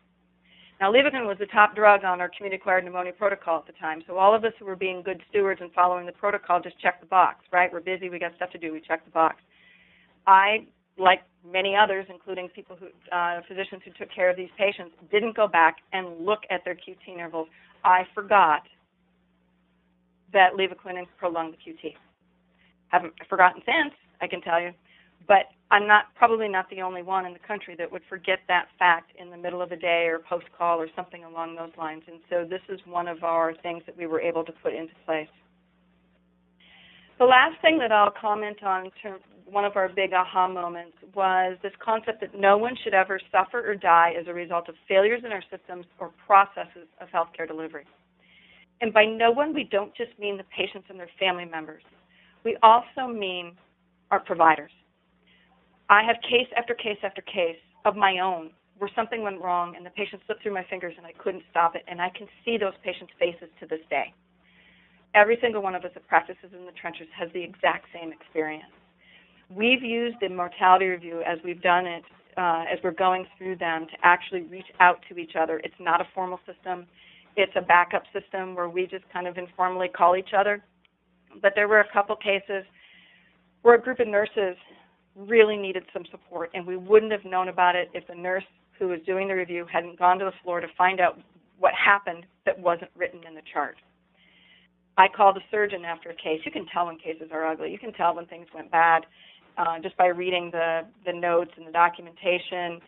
Now, levaquin was the top drug on our community-acquired pneumonia protocol at the time, so all of us who were being good stewards and following the protocol just checked the box, right? We're busy, we got stuff to do, we checked the box. I, like many others, including people who, physicians who took care of these patients, didn't go back and look at their QT intervals. I forgot that levaquin prolonged the QT. Haven't forgotten since, I can tell you, but I'm probably not the only one in the country that would forget that fact in the middle of a day or post-call or something along those lines. And so this is one of our things that we were able to put into place. The last thing that I'll comment on, one of our big aha moments, was this concept that no one should ever suffer or die as a result of failures in our systems or processes of healthcare delivery. And by no one, we don't just mean the patients and their family members. We also mean our providers. I have case after case after case of my own where something went wrong and the patient slipped through my fingers and I couldn't stop it, and I can see those patients' faces to this day. Every single one of us that practices in the trenches has the exact same experience. We've used the mortality review as we've done it, as we're going through them, to actually reach out to each other. It's not a formal system. It's a backup system where we just kind of informally call each other. But there were a couple cases where a group of nurses really needed some support, and we wouldn't have known about it if the nurse who was doing the review hadn't gone to the floor to find out what happened that wasn't written in the chart. I called a surgeon after a case. You can tell when cases are ugly. You can tell when things went bad just by reading the notes and the documentation,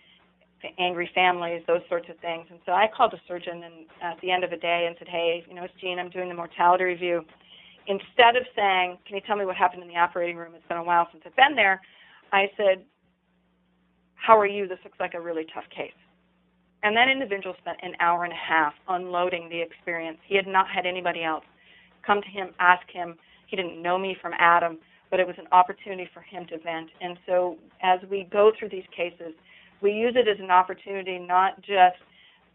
the angry families, those sorts of things. And so I called a surgeon at the end of the day and said, hey, it's Jeanne, I'm doing the mortality review. Instead of saying, can you tell me what happened in the operating room? It's been a while since I've been there. I said, how are you? This looks like a really tough case. And that individual spent an hour and a half unloading the experience. He had not had anybody else come to him, ask him. He didn't know me from Adam, but it was an opportunity for him to vent. And so as we go through these cases, we use it as an opportunity not just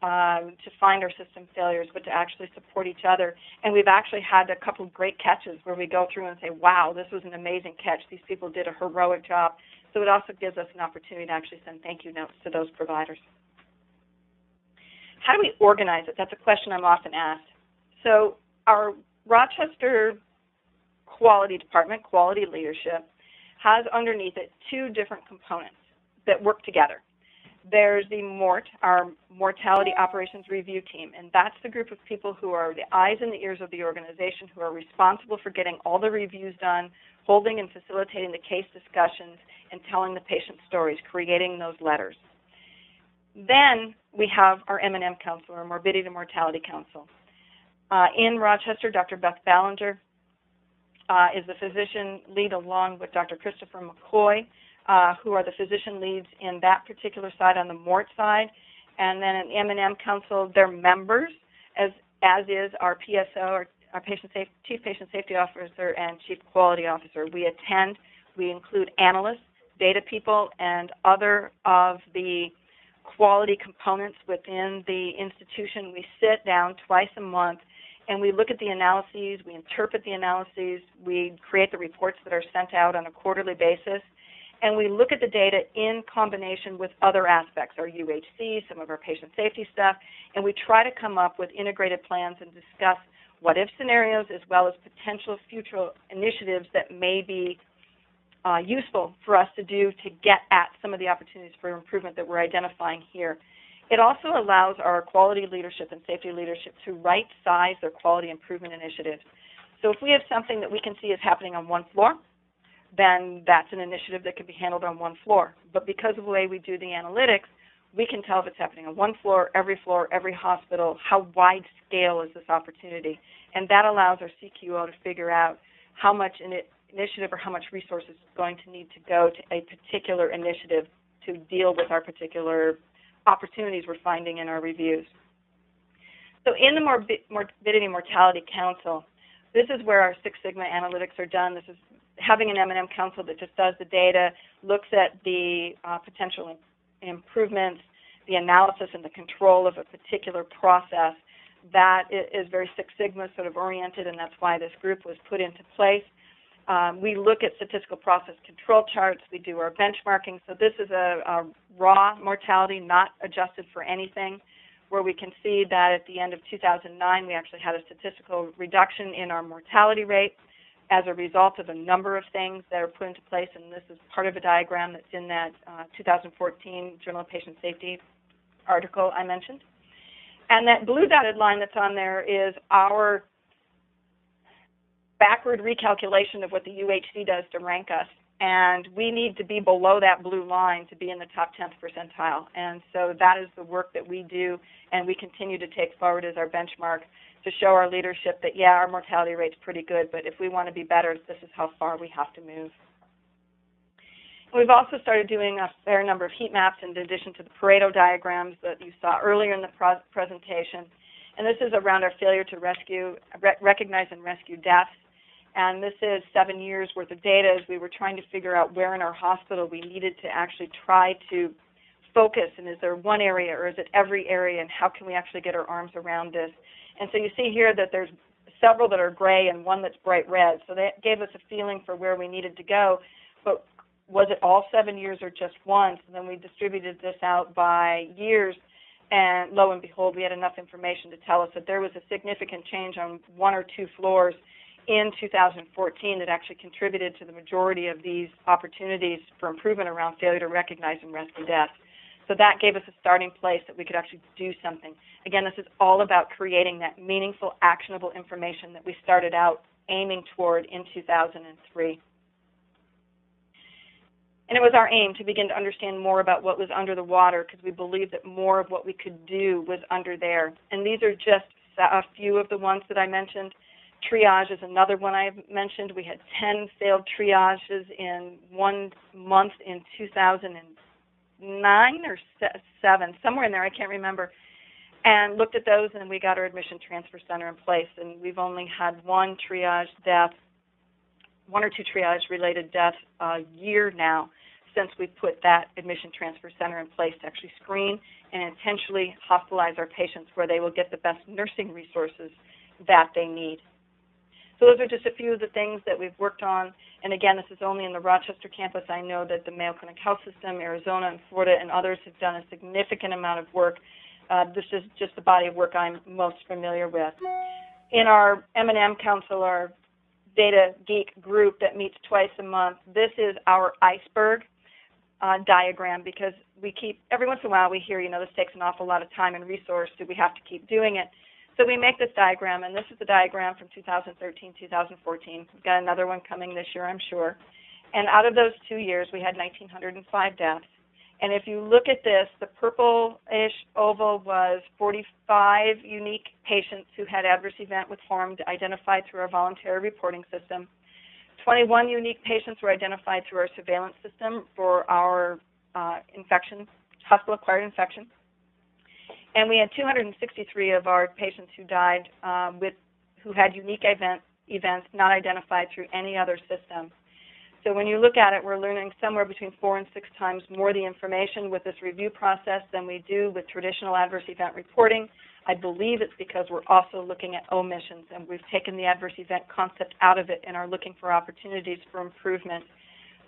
to find our system failures, but to actually support each other. And we've actually had a couple of great catches where we go through and say, wow, this was an amazing catch. These people did a heroic job. So it also gives us an opportunity to actually send thank you notes to those providers. How do we organize it? That's a question I'm often asked. So our Rochester Quality Department, Quality Leadership, has underneath it two different components that work together. There's the MORT, our Mortality Operations Review Team, and that's the group of people who are the eyes and the ears of the organization, who are responsible for getting all the reviews done, holding and facilitating the case discussions, and telling the patient stories, creating those letters. Then we have our M&M Council, or Morbidity and Mortality Council. In Rochester, Dr. Beth Ballinger is the physician lead, along with Dr. Christopher McCoy, who are the physician leads in that particular side on the MORT side. And then in the M&M Council, they're members, as is our PSO, our Chief Patient Safety Officer and Chief Quality Officer. We attend, we include analysts, data people, and other of the quality components within the institution. We sit down twice a month and we look at the analyses, we interpret the analyses, we create the reports that are sent out on a quarterly basis, and we look at the data in combination with other aspects, our UHC, some of our patient safety stuff, and we try to come up with integrated plans and discuss what-if scenarios as well as potential future initiatives that may be useful for us to do to get at some of the opportunities for improvement that we're identifying here. It also allows our quality leadership and safety leadership to right-size their quality improvement initiatives. So if we have something that we can see is happening on one floor, then that's an initiative that can be handled on one floor. But because of the way we do the analytics, we can tell if it's happening on one floor, every hospital, how wide scale is this opportunity. And that allows our CQO to figure out how much initiative or how much resources is going to need to go to a particular initiative to deal with our particular opportunities we're finding in our reviews. So in the Morbidity and Mortality Council, this is where our Six Sigma analytics are done. This is having an M&M council that just does the data, looks at the potential improvements, the analysis and the control of a particular process. That is very Six Sigma sort of oriented, and that's why this group was put into place. We look at statistical process control charts. We do our benchmarking. So this is a raw mortality, not adjusted for anything. where we can see that at the end of 2009, we actually had a statistical reduction in our mortality rate as a result of a number of things that are put into place, and this is part of a diagram that's in that 2014 Journal of Patient Safety article I mentioned. And that blue dotted line that's on there is our backward recalculation of what the UHC does to rank us. And we need to be below that blue line to be in the top 10th percentile. And so that is the work that we do and we continue to take forward as our benchmark to show our leadership that, yeah, our mortality rate's pretty good, but if we want to be better, this is how far we have to move. We've also started doing a fair number of heat maps in addition to the Pareto diagrams that you saw earlier in the presentation. And this is around our failure to recognize and rescue deaths. And this is 7 years worth of data as we were trying to figure out where in our hospital we needed to actually try to focus, and is there one area or is it every area, and how can we actually get our arms around this. And so you see here that there's several that are gray and one that's bright red. So that gave us a feeling for where we needed to go. But was it all 7 years or just once? And then we distributed this out by years, and lo and behold, we had enough information to tell us that there was a significant change on 1 or 2 floors in 2014 that actually contributed to the majority of these opportunities for improvement around failure to recognize and rescue deaths. So that gave us a starting place that we could actually do something. Again, this is all about creating that meaningful, actionable information that we started out aiming toward in 2003. And it was our aim to begin to understand more about what was under the water because we believed that more of what we could do was under there. And these are just a few of the ones that I mentioned. Triage is another one I mentioned. We had 10 failed triages in 1 month in 2009 or 7, somewhere in there, I can't remember, and looked at those, and we got our admission transfer center in place. And we've only had 1 triage death, 1 or 2 triage-related deaths a year now since we put that admission transfer center in place to actually screen and intentionally hospitalize our patients where they will get the best nursing resources that they need. So those are just a few of the things that we've worked on. And again, this is only in the Rochester campus. I know that the Mayo Clinic Health System, Arizona and Florida and others have done a significant amount of work. This is just the body of work I'm most familiar with. In our M&M Council, our Data Geek group that meets twice a month, this is our Iceberg diagram because we keep, every once in a while we hear, this takes an awful lot of time and resource. Do we have to keep doing it? So we make this diagram, and this is the diagram from 2013, 2014. We've got another one coming this year, I'm sure. And out of those 2 years, we had 1,905 deaths. And if you look at this, the purple-ish oval was 45 unique patients who had adverse event with harm identified through our voluntary reporting system. 21 unique patients were identified through our surveillance system for our infection, hospital-acquired infection. And we had 263 of our patients who died who had unique events not identified through any other system. So when you look at it, we're learning somewhere between 4 and 6 times more the information with this review process than we do with traditional adverse event reporting. I believe it's because we're also looking at omissions, and we've taken the adverse event concept out of it and are looking for opportunities for improvement.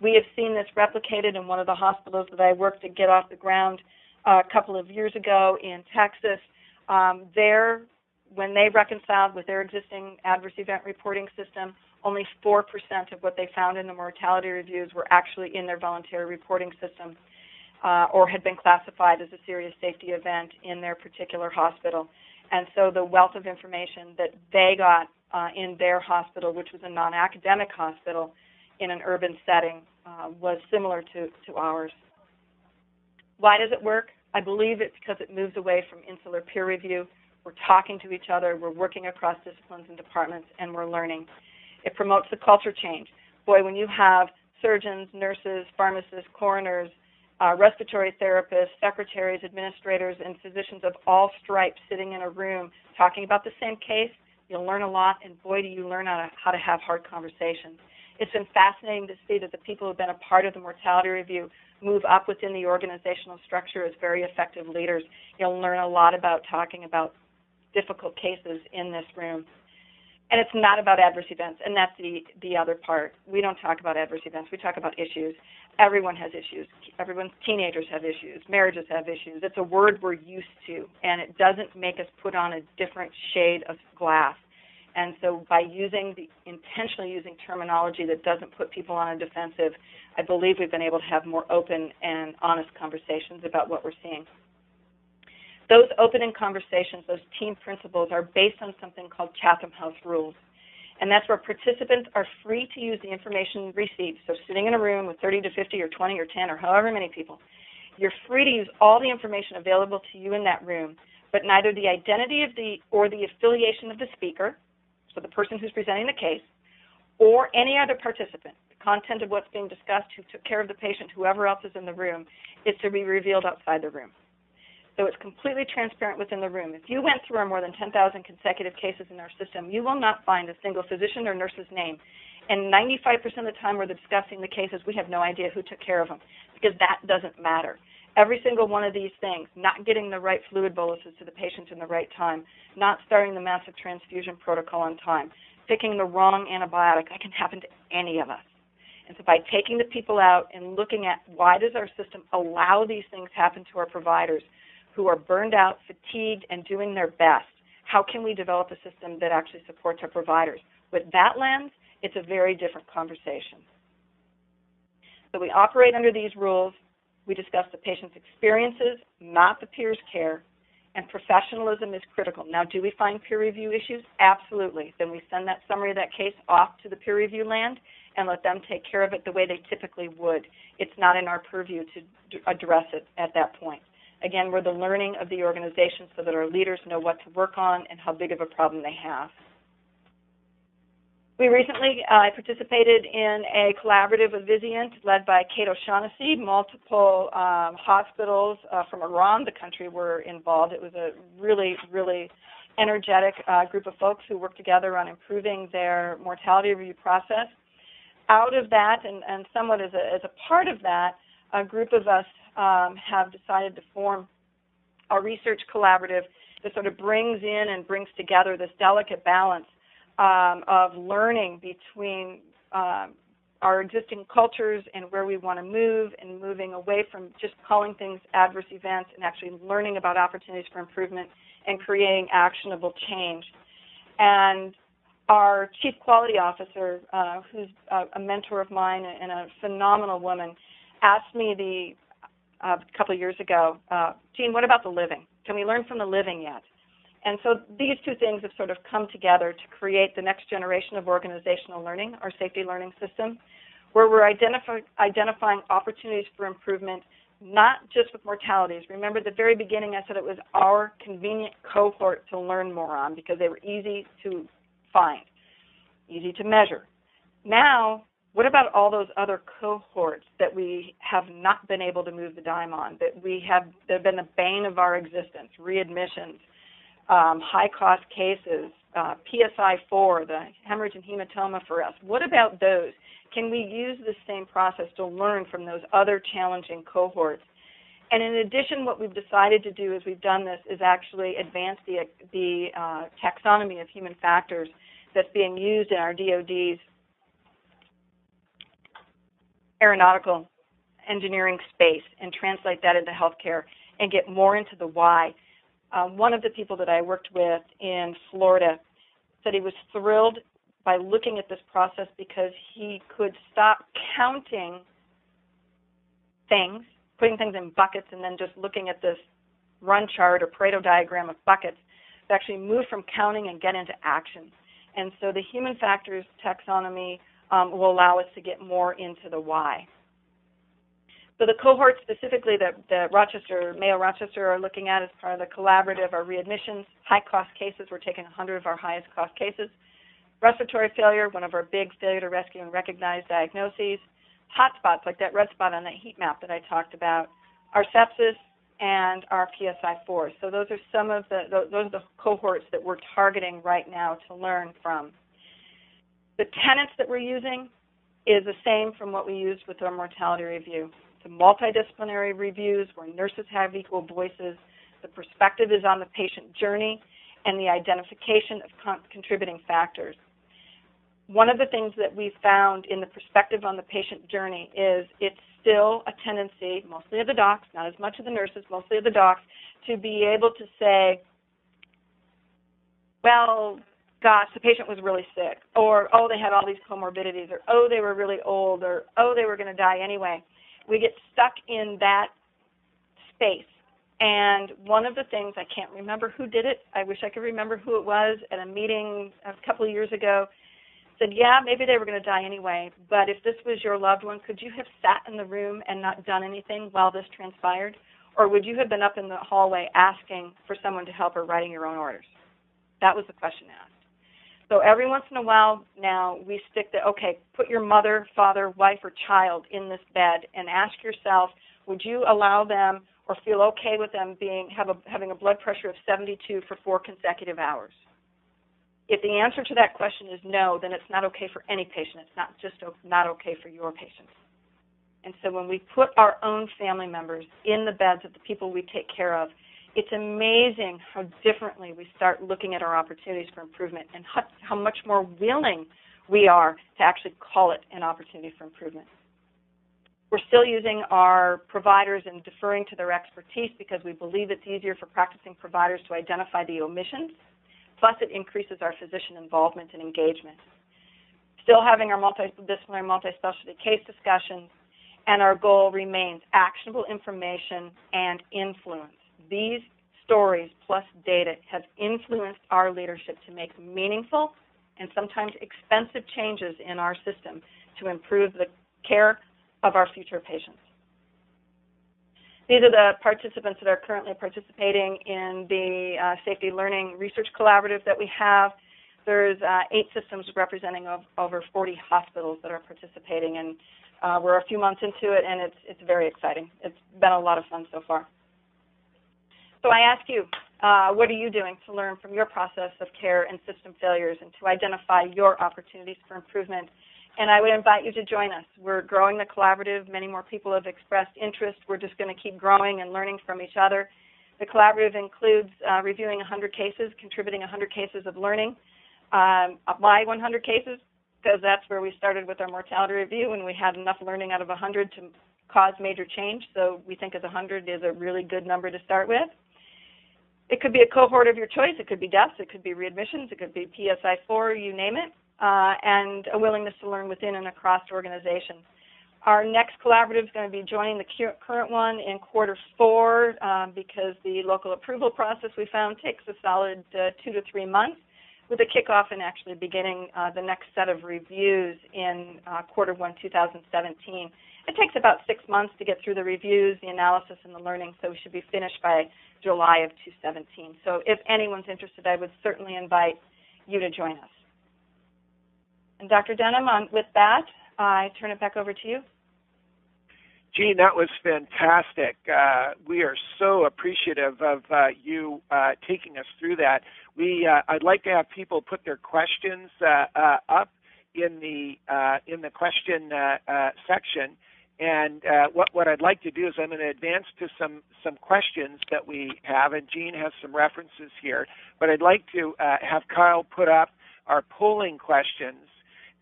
We have seen this replicated in one of the hospitals that I worked to get off the ground a couple of years ago in Texas. When they reconciled with their existing adverse event reporting system, only 4% of what they found in the mortality reviews were actually in their voluntary reporting system or had been classified as a serious safety event in their particular hospital. And so the wealth of information that they got in their hospital, which was a non-academic hospital in an urban setting, was similar to ours. Why does it work? I believe it's because it moves away from insular peer review. We're talking to each other, we're working across disciplines and departments, and we're learning. It promotes the culture change. Boy, when you have surgeons, nurses, pharmacists, coroners, respiratory therapists, secretaries, administrators, and physicians of all stripes sitting in a room talking about the same case, you'll learn a lot, and boy, do you learn how to have hard conversations. It's been fascinating to see that the people who have been a part of the mortality review move up within the organizational structure as very effective leaders. You'll learn a lot about talking about difficult cases in this room. And it's not about adverse events, and that's the other part. We don't talk about adverse events. We talk about issues. Everyone has issues. Everyone's teenagers have issues. Marriages have issues. It's a word we're used to, and it doesn't make us put on a different shade of glass. And so by intentionally using terminology that doesn't put people on a defensive, I believe we've been able to have more open and honest conversations about what we're seeing. Those opening conversations, those team principles, are based on something called Chatham House rules. And that's where participants are free to use the information received. So sitting in a room with 30 to 50 or 20 or 10 or however many people, you're free to use all the information available to you in that room, but neither the identity or the affiliation of the speaker, so the person who's presenting the case, or any other participant, the content of what's being discussed, who took care of the patient, whoever else is in the room, is to be revealed outside the room. So it's completely transparent within the room. If you went through our more than 10,000 consecutive cases in our system, you will not find a single physician or nurse's name. And 95% of the time we're discussing the cases, we have no idea who took care of them, because that doesn't matter. Every single one of these things, not getting the right fluid boluses to the patient in the right time, not starting the massive transfusion protocol on time, picking the wrong antibiotic, that can happen to any of us. And so by taking the people out and looking at why does our system allow these things happen to our providers who are burned out, fatigued, and doing their best, how can we develop a system that actually supports our providers? With that lens, it's a very different conversation. So we operate under these rules. We discuss the patient's experiences, not the peer's care, and professionalism is critical. Now, do we find peer review issues? Absolutely. Then we send that summary of that case off to the peer review land and let them take care of it the way they typically would. It's not in our purview to address it at that point. Again, we're the learning of the organization so that our leaders know what to work on and how big of a problem they have. We recently participated in a collaborative with Vizient led by Kate O'Shaughnessy. Multiple hospitals from around the country were involved. It was a really, really energetic group of folks who worked together on improving their mortality review process. Out of that, and somewhat as a part of that, a group of us have decided to form a research collaborative that sort of brings in and brings together this delicate balance of learning between our existing cultures and where we want to move, and moving away from just calling things adverse events and actually learning about opportunities for improvement and creating actionable change. And our chief quality officer, who's a mentor of mine and a phenomenal woman, asked me a couple of years ago, Jeanne, what about the living? Can we learn from the living yet? And so these two things have sort of come together to create the next generation of organizational learning, our safety learning system, where we're identifying opportunities for improvement, not just with mortalities. Remember at the very beginning I said it was our convenient cohort to learn more on because they were easy to find, easy to measure. Now, what about all those other cohorts that we have not been able to move the dime on, that have been the bane of our existence, readmissions, high-cost cases, PSI-4, the hemorrhage and hematoma for us? What about those? Can we use the same process to learn from those other challenging cohorts? And in addition, what we've decided to do as we've done this is actually advance the taxonomy of human factors that's being used in our DoD's aeronautical engineering space and translate that into healthcare and get more into the why. One of the people that I worked with in Florida said he was thrilled by looking at this process because he could stop counting things, putting things in buckets, and then just looking at this run chart or Pareto diagram of buckets, to actually move from counting and get into action. And so the human factors taxonomy will allow us to get more into the why. So the cohort specifically that Mayo Rochester are looking at as part of the collaborative are readmissions, high-cost cases. We're taking 100 of our highest-cost cases. Respiratory failure, one of our big failure to rescue and recognize diagnoses. Hotspots, like that red spot on that heat map that I talked about. Our sepsis and our PSI-4. So those are some of the cohorts that we're targeting right now to learn from. The tenets that we're using is the same from what we used with our mortality review. It's multidisciplinary reviews where nurses have equal voices. The perspective is on the patient journey, and the identification of contributing factors. One of the things that we found in the perspective on the patient journey is it's still a tendency, mostly of the docs, not as much of the nurses, mostly of the docs, to be able to say, well, gosh, the patient was really sick, or, oh, they had all these comorbidities, or, oh, they were really old, or, oh, they were going to die anyway. We get stuck in that space. And one of the things, I can't remember who did it, I wish I could remember who it was, at a meeting a couple of years ago, said, yeah, maybe they were going to die anyway, but if this was your loved one, could you have sat in the room and not done anything while this transpired? Or would you have been up in the hallway asking for someone to help or writing your own orders? That was the question asked. So every once in a while now we stick the, okay, put your mother, father, wife, or child in this bed and ask yourself, would you allow them or feel okay with them having a blood pressure of 72 for 4 consecutive hours? If the answer to that question is no, then it's not okay for any patient. It's not just not okay for your patient. And so when we put our own family members in the beds of the people we take care of, it's amazing how differently we start looking at our opportunities for improvement and how much more willing we are to actually call it an opportunity for improvement. We're still using our providers and deferring to their expertise because we believe it's easier for practicing providers to identify the omissions. Plus, it increases our physician involvement and engagement. Still having our multidisciplinary, multi-specialty case discussions, and our goal remains actionable information and influence. These stories plus data have influenced our leadership to make meaningful and sometimes expensive changes in our system to improve the care of our future patients. These are the participants that are currently participating in the Safety Learning Research Collaborative that we have. There's 8 systems representing over 40 hospitals that are participating, and we're a few months into it, and it's very exciting. It's been a lot of fun so far. So I ask you, what are you doing to learn from your process of care and system failures and to identify your opportunities for improvement? And I would invite you to join us. We're growing the collaborative. Many more people have expressed interest. We're just going to keep growing and learning from each other. The collaborative includes reviewing 100 cases, contributing 100 cases of learning. My 100 cases, because that's where we started with our mortality review, and we had enough learning out of 100 to cause major change. So we think 100 is a really good number to start with. It could be a cohort of your choice. It could be deaths. It could be readmissions. It could be PSI-4, you name it. And a willingness to learn within and across organizations. Our next collaborative is going to be joining the current one in Q4 because the local approval process we found takes a solid 2 to 3 months, with a kickoff and actually beginning the next set of reviews in Q1 2017. It takes about 6 months to get through the reviews, the analysis, and the learning, so we should be finished by July of 2017. So if anyone's interested, I would certainly invite you to join us. And Dr. Denham, with that, I turn it back over to you. Jeanne, that was fantastic. We are so appreciative of you taking us through that. I'd like to have people put their questions up in the question section. And what I'd like to do is I'm going to advance to some questions that we have, and Jeanne has some references here. But I'd like to have Kyle put up our polling questions.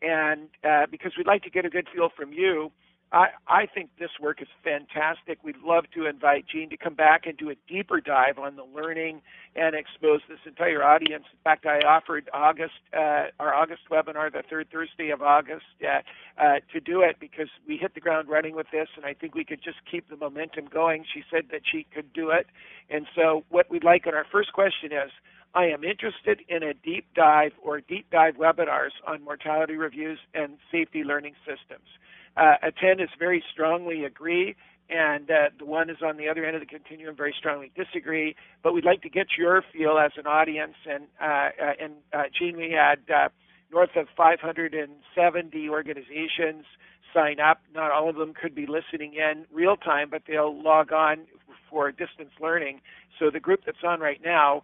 And because we'd like to get a good feel from you, I think this work is fantastic. We'd love to invite Jeanne to come back and do a deeper dive on the learning and expose this entire audience. In fact, I offered our August webinar, the third Thursday of August, to do it because we hit the ground running with this, and I think we could just keep the momentum going. She said that she could do it. And so what we'd like on our first question is, I am interested in a deep dive or deep dive webinars on mortality reviews and safety learning systems. Attend is very strongly agree, and the one is on the other end of the continuum very strongly disagree. But we'd like to get your feel as an audience. And Jeanne, we had north of 570 organizations sign up. Not all of them could be listening in real time, but they'll log on for distance learning. So the group that's on right now,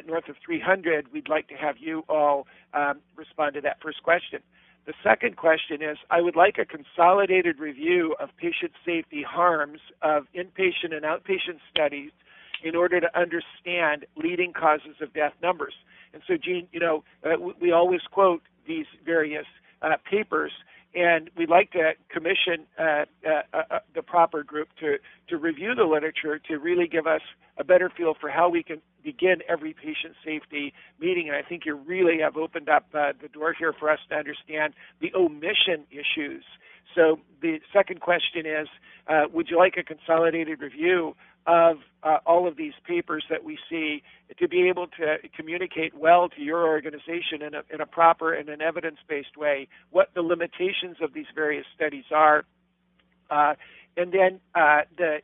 north of 300, we'd like to have you all respond to that first question. The second question is, I would like a consolidated review of patient safety harms of inpatient and outpatient studies in order to understand leading causes of death numbers. And so, Jeanne, we always quote these various papers, and we'd like to commission the proper group to review the literature to really give us a better feel for how we can begin every patient safety meeting. And I think you really have opened up the door here for us to understand the omission issues. So the second question is, would you like a consolidated review of all of these papers that we see to be able to communicate well to your organization in a proper and an evidence-based way what the limitations of these various studies are? And then the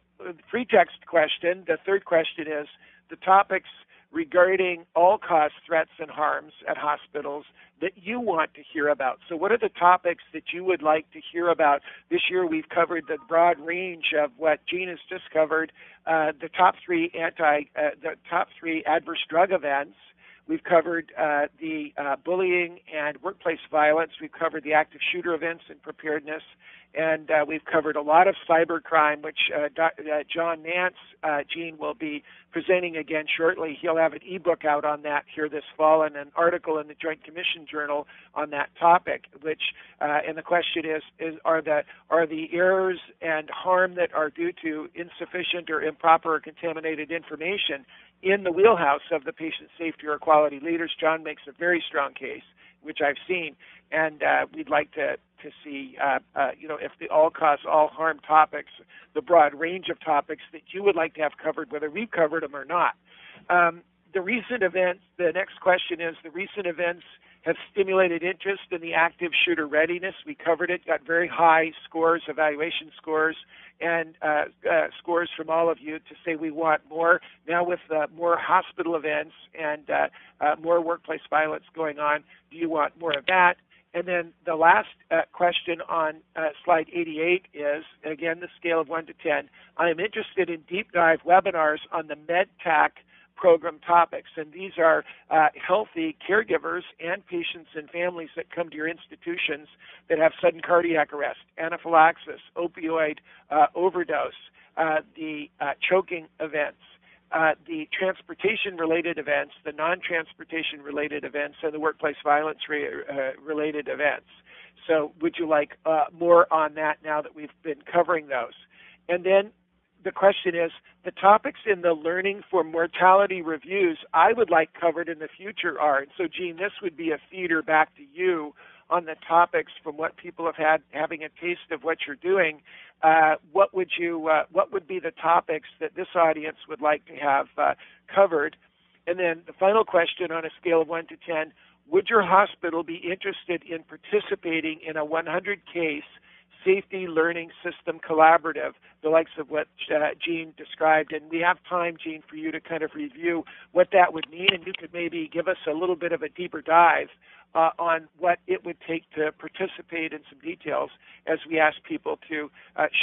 free text question, the third question is the topics regarding all-cause threats and harms at hospitals that you want to hear about. So what are the topics that you would like to hear about? This year we've covered the broad range of what Jeanne has just covered, the top three adverse drug events. We've covered the bullying and workplace violence. We've covered the active shooter events and preparedness. And we've covered a lot of cybercrime, which John Nance, Jeanne, will be presenting again shortly. He'll have an ebook out on that here this fall and an article in the Joint Commission Journal on that topic, which, and the question is are the errors and harm that are due to insufficient or improper or contaminated information in the wheelhouse of the patient safety or quality leaders? John makes a very strong case, which I've seen, and we'd like to see, if the all-cause, all-harm topics, the broad range of topics that you would like to have covered, whether we've covered them or not. The recent events, the next question is, the recent events have stimulated interest in the active shooter readiness. We covered it, got very high scores, evaluation scores, and scores from all of you to say we want more. Now with more hospital events and more workplace violence going on, do you want more of that? And then the last question on slide 88 is, again, the scale of 1 to 10. I am interested in deep dive webinars on the MedTAC program topics, and these are healthy caregivers and patients and families that come to your institutions that have sudden cardiac arrest, anaphylaxis, opioid overdose, the choking events, the transportation-related events, the non-transportation-related events, and the workplace violence-related events. So would you like more on that now that we've been covering those? And then the question is, the topics in the Learning for Mortality reviews I would like covered in the future are, and so Jeanne, this would be a feeder back to you on the topics from what people have had, having a taste of what you're doing. What would be the topics that this audience would like to have covered? And then the final question on a scale of 1 to 10, would your hospital be interested in participating in a 100-case safety learning system collaborative, the likes of what Jeanne described? And we have time, Jeanne, for you to kind of review what that would mean, and you could maybe give us a little bit of a deeper dive on what it would take to participate in some details as we ask people to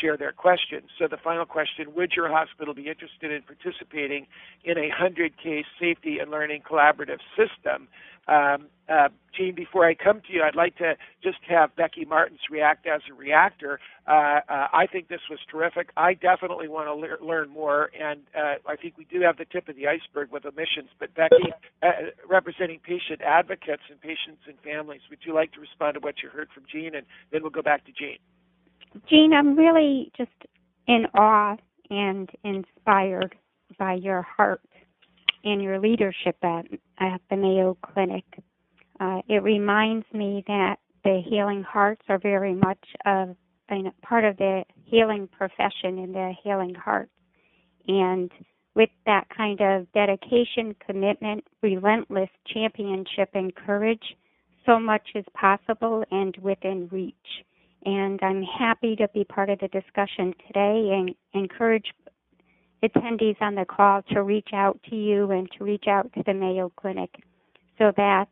share their questions. So the final question, would your hospital be interested in participating in a 100-case safety and learning collaborative system? Jeanne, before I come to you, I'd like to just have Becky Martins react as a reactor. I think this was terrific. I definitely want to learn more, and I think we do have the tip of the iceberg with omissions. But Becky, representing patient advocates and patients and families, would you like to respond to what you heard from Jeanne, and then we'll go back to Jeanne? Jeanne, I'm really just in awe and inspired by your heart and your leadership at the Mayo Clinic. It reminds me that the healing hearts are very much part of the healing profession in the healing hearts. And with that kind of dedication, commitment, relentless championship, and courage, so much is possible and within reach. And I'm happy to be part of the discussion today and encourage attendees on the call to reach out to you and to reach out to the Mayo Clinic so that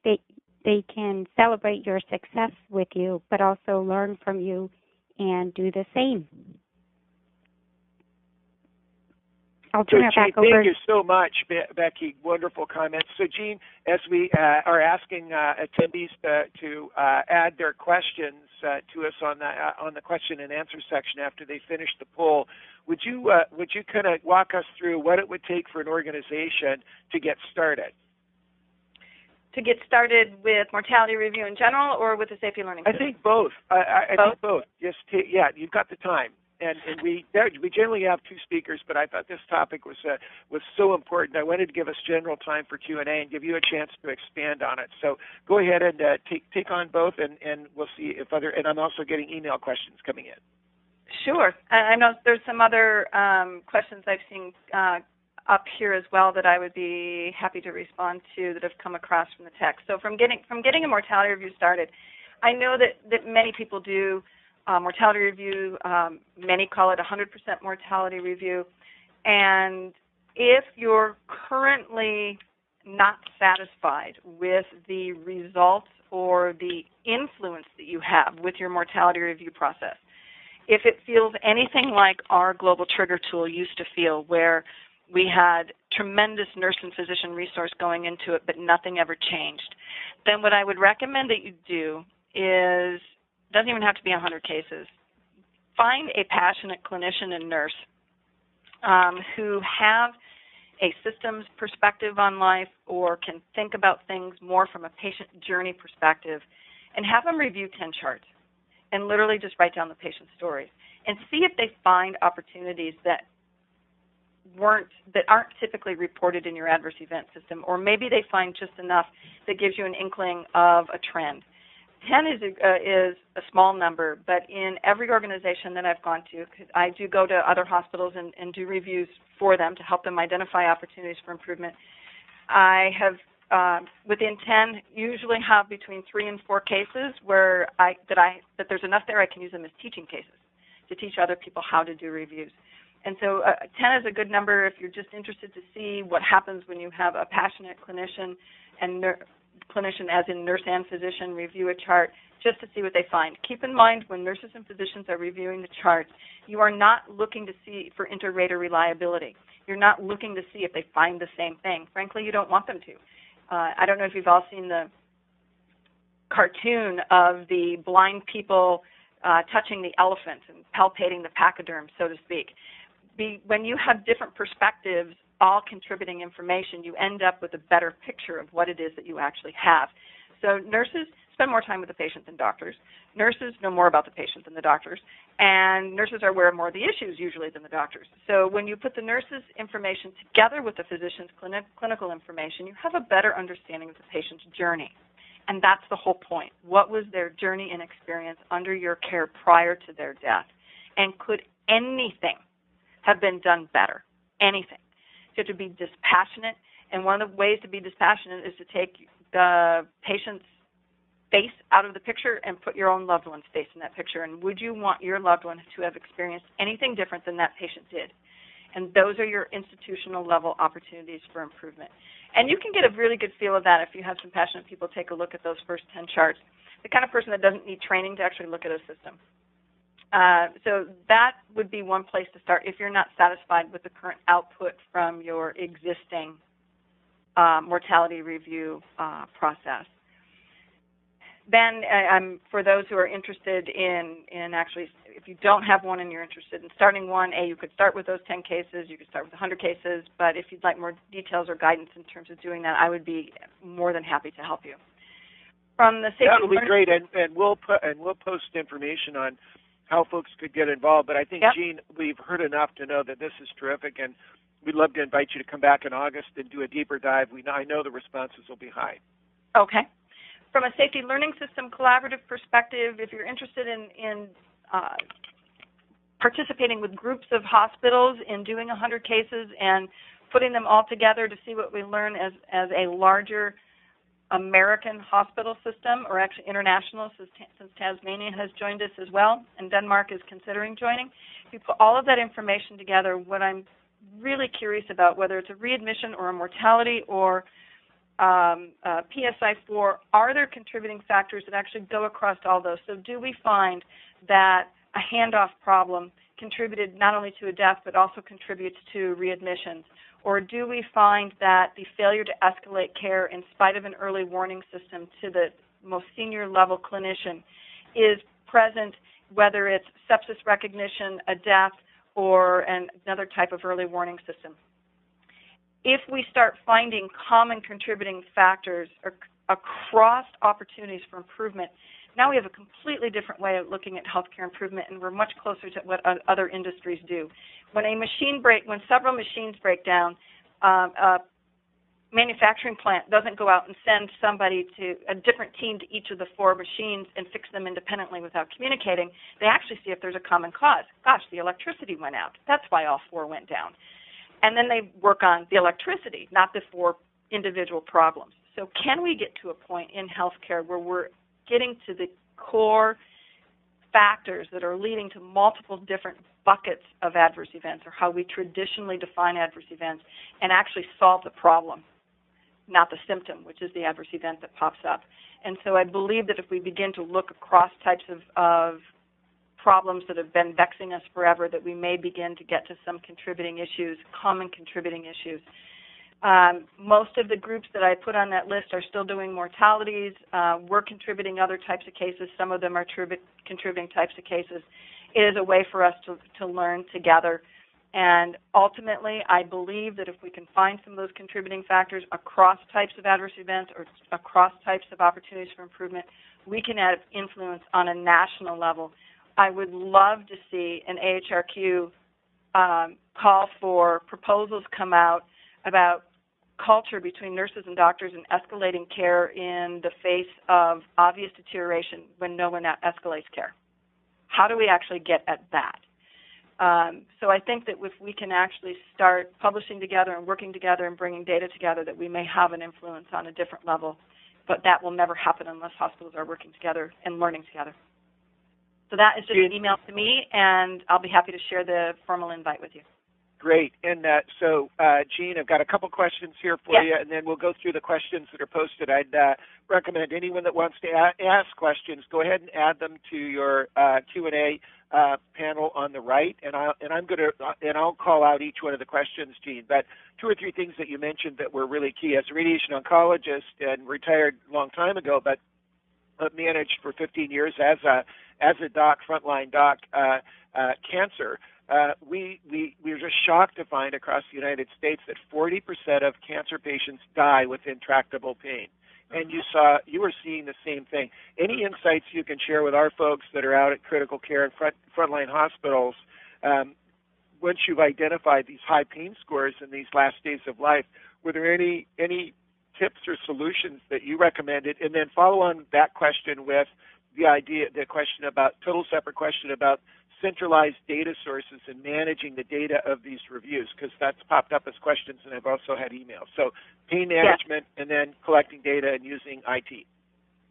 they can celebrate your success with you, but also learn from you and do the same. I'll turn it back over. Thank you so much, Becky. Wonderful comments. So, Jeanne, as we are asking attendees to add their questions to us on the question and answer section after they finish the poll, would you kind of walk us through what it would take for an organization to get started? To get started with mortality review in general, or with the safety learning system? I think both. I think both. You've got the time. And we generally have two speakers, but I thought this topic was so important. I wanted to give us general time for Q&A and give you a chance to expand on it. So go ahead and take on both, and we'll see if other. And I'm also getting email questions coming in. Sure. I know there's some other questions I've seen up here as well that I would be happy to respond to that have come across from the text. So from getting a mortality review started, I know that many people do mortality review. Many call it 100% mortality review. And if you're currently not satisfied with the results or the influence that you have with your mortality review process, if it feels anything like our global trigger tool used to feel, where we had tremendous nurse and physician resource going into it, but nothing ever changed, then what I would recommend that you do is, doesn't even have to be 100 cases, find a passionate clinician and nurse who have a systems perspective on life or can think about things more from a patient journey perspective, and have them review 10 charts and literally just write down the patient's stories and see if they find opportunities that aren't typically reported in your adverse event system, or maybe they find just enough that gives you an inkling of a trend. 10 is a small number, but in every organization that I've gone to, I do go to other hospitals and do reviews for them to help them identify opportunities for improvement. I have, within 10, usually have between 3 and 4 cases where that there's enough there I can use them as teaching cases to teach other people how to do reviews. And so 10 is a good number if you're just interested to see what happens when you have a passionate clinician and clinician, as in nurse and physician, review a chart just to see what they find. Keep in mind, when nurses and physicians are reviewing the charts, you are not looking to see for inter-rater reliability. You're not looking to see if they find the same thing. Frankly, you don't want them to. I don't know if you've all seen the cartoon of the blind people touching the elephant and palpating the pachyderm, so to speak. When you have different perspectives all contributing information, you end up with a better picture of what it is that you actually have. So nurses spend more time with the patient than doctors. Nurses know more about the patient than the doctors, and nurses are aware of more of the issues usually than the doctors. So when you put the nurse's information together with the physician's clinical information, you have a better understanding of the patient's journey. And that's the whole point. What was their journey and experience under your care prior to their death? And could anything have been done better? Anything. So to be dispassionate, and one of the ways to be dispassionate is to take the patient's face out of the picture and put your own loved one's face in that picture. And would you want your loved one to have experienced anything different than that patient did? And those are your institutional level opportunities for improvement. And you can get a really good feel of that if you have some passionate people take a look at those first 10 charts. The kind of person that doesn't need training to actually look at a system. So that would be one place to start if you're not satisfied with the current output from your existing mortality review process. Then for those who are interested in actually, if you don't have one and you're interested in starting one, you could start with those 10 cases, you could start with 100 cases, but if you'd like more details or guidance in terms of doing that, I would be more than happy to help you. From the safety that would be great, and we'll post information on how folks could get involved. But I think, yep, Jeanne, we've heard enough to know that this is terrific, and we'd love to invite you to come back in August and do a deeper dive. I know the responses will be high. Okay. From a safety learning system collaborative perspective, if you're interested in participating with groups of hospitals in doing 100 cases and putting them all together to see what we learn as a larger American hospital system, or actually international, since Tasmania has joined us as well, and Denmark is considering joining. If you put all of that information together, what I'm really curious about, whether it's a readmission or a mortality or PSI-4, are there contributing factors that actually go across all those? So do we find that a handoff problem contributed not only to a death but also contributes to readmissions? Or do we find that the failure to escalate care in spite of an early warning system to the most senior level clinician is present, whether it's sepsis recognition, a death, or another type of early warning system? If we start finding common contributing factors across opportunities for improvement, now we have a completely different way of looking at healthcare improvement, and we're much closer to what other industries do. When several machines break down, a manufacturing plant doesn't go out and send somebody to a different team to each of the 4 machines and fix them independently without communicating. They actually see if there's a common cause. Gosh, the electricity went out. That's why all 4 went down. And then they work on the electricity, not the 4 individual problems. So can we get to a point in healthcare where we're getting to the core factors that are leading to multiple different buckets of adverse events, or how we traditionally define adverse events, and actually solve the problem, not the symptom, which is the adverse event that pops up? And so I believe that if we begin to look across types of problems that have been vexing us forever, that we may begin to get to some contributing issues, common contributing issues. Most of the groups that I put on that list are still doing mortalities. We're contributing other types of cases. Some of them are contributing types of cases. It is a way for us to learn together. And ultimately, I believe that if we can find some of those contributing factors across types of adverse events or across types of opportunities for improvement, we can have influence on a national level. I would love to see an AHRQ call for proposals come out about culture between nurses and doctors and escalating care in the face of obvious deterioration when no one escalates care. How do we actually get at that? So I think that if we can actually start publishing together and working together and bringing data together, that we may have an influence on a different level. But that will never happen unless hospitals are working together and learning together. So that is just an email to me, and I'll be happy to share the formal invite with you. Great. And so, Jeanne, I've got a couple questions here for you, and then we'll go through the questions that are posted. I'd recommend anyone that wants to ask questions, go ahead and add them to your Q&A panel on the right, and I'll call out each one of the questions, Jeanne. But 2 or 3 things that you mentioned that were really key. As a radiation oncologist and retired a long time ago, but managed for 15 years as a doc, frontline doc, cancer. We were just shocked to find across the United States that 40% of cancer patients die with intractable pain. And you were seeing the same thing. Any insights you can share with our folks that are out at critical care and frontline hospitals, once you've identified these high pain scores in these last days of life, were there any tips or solutions that you recommended? And then follow on that question with the question about, total separate question about centralized data sources and managing the data of these reviews, because that's popped up as questions, and I've also had emails. So pain management and then collecting data and using IT.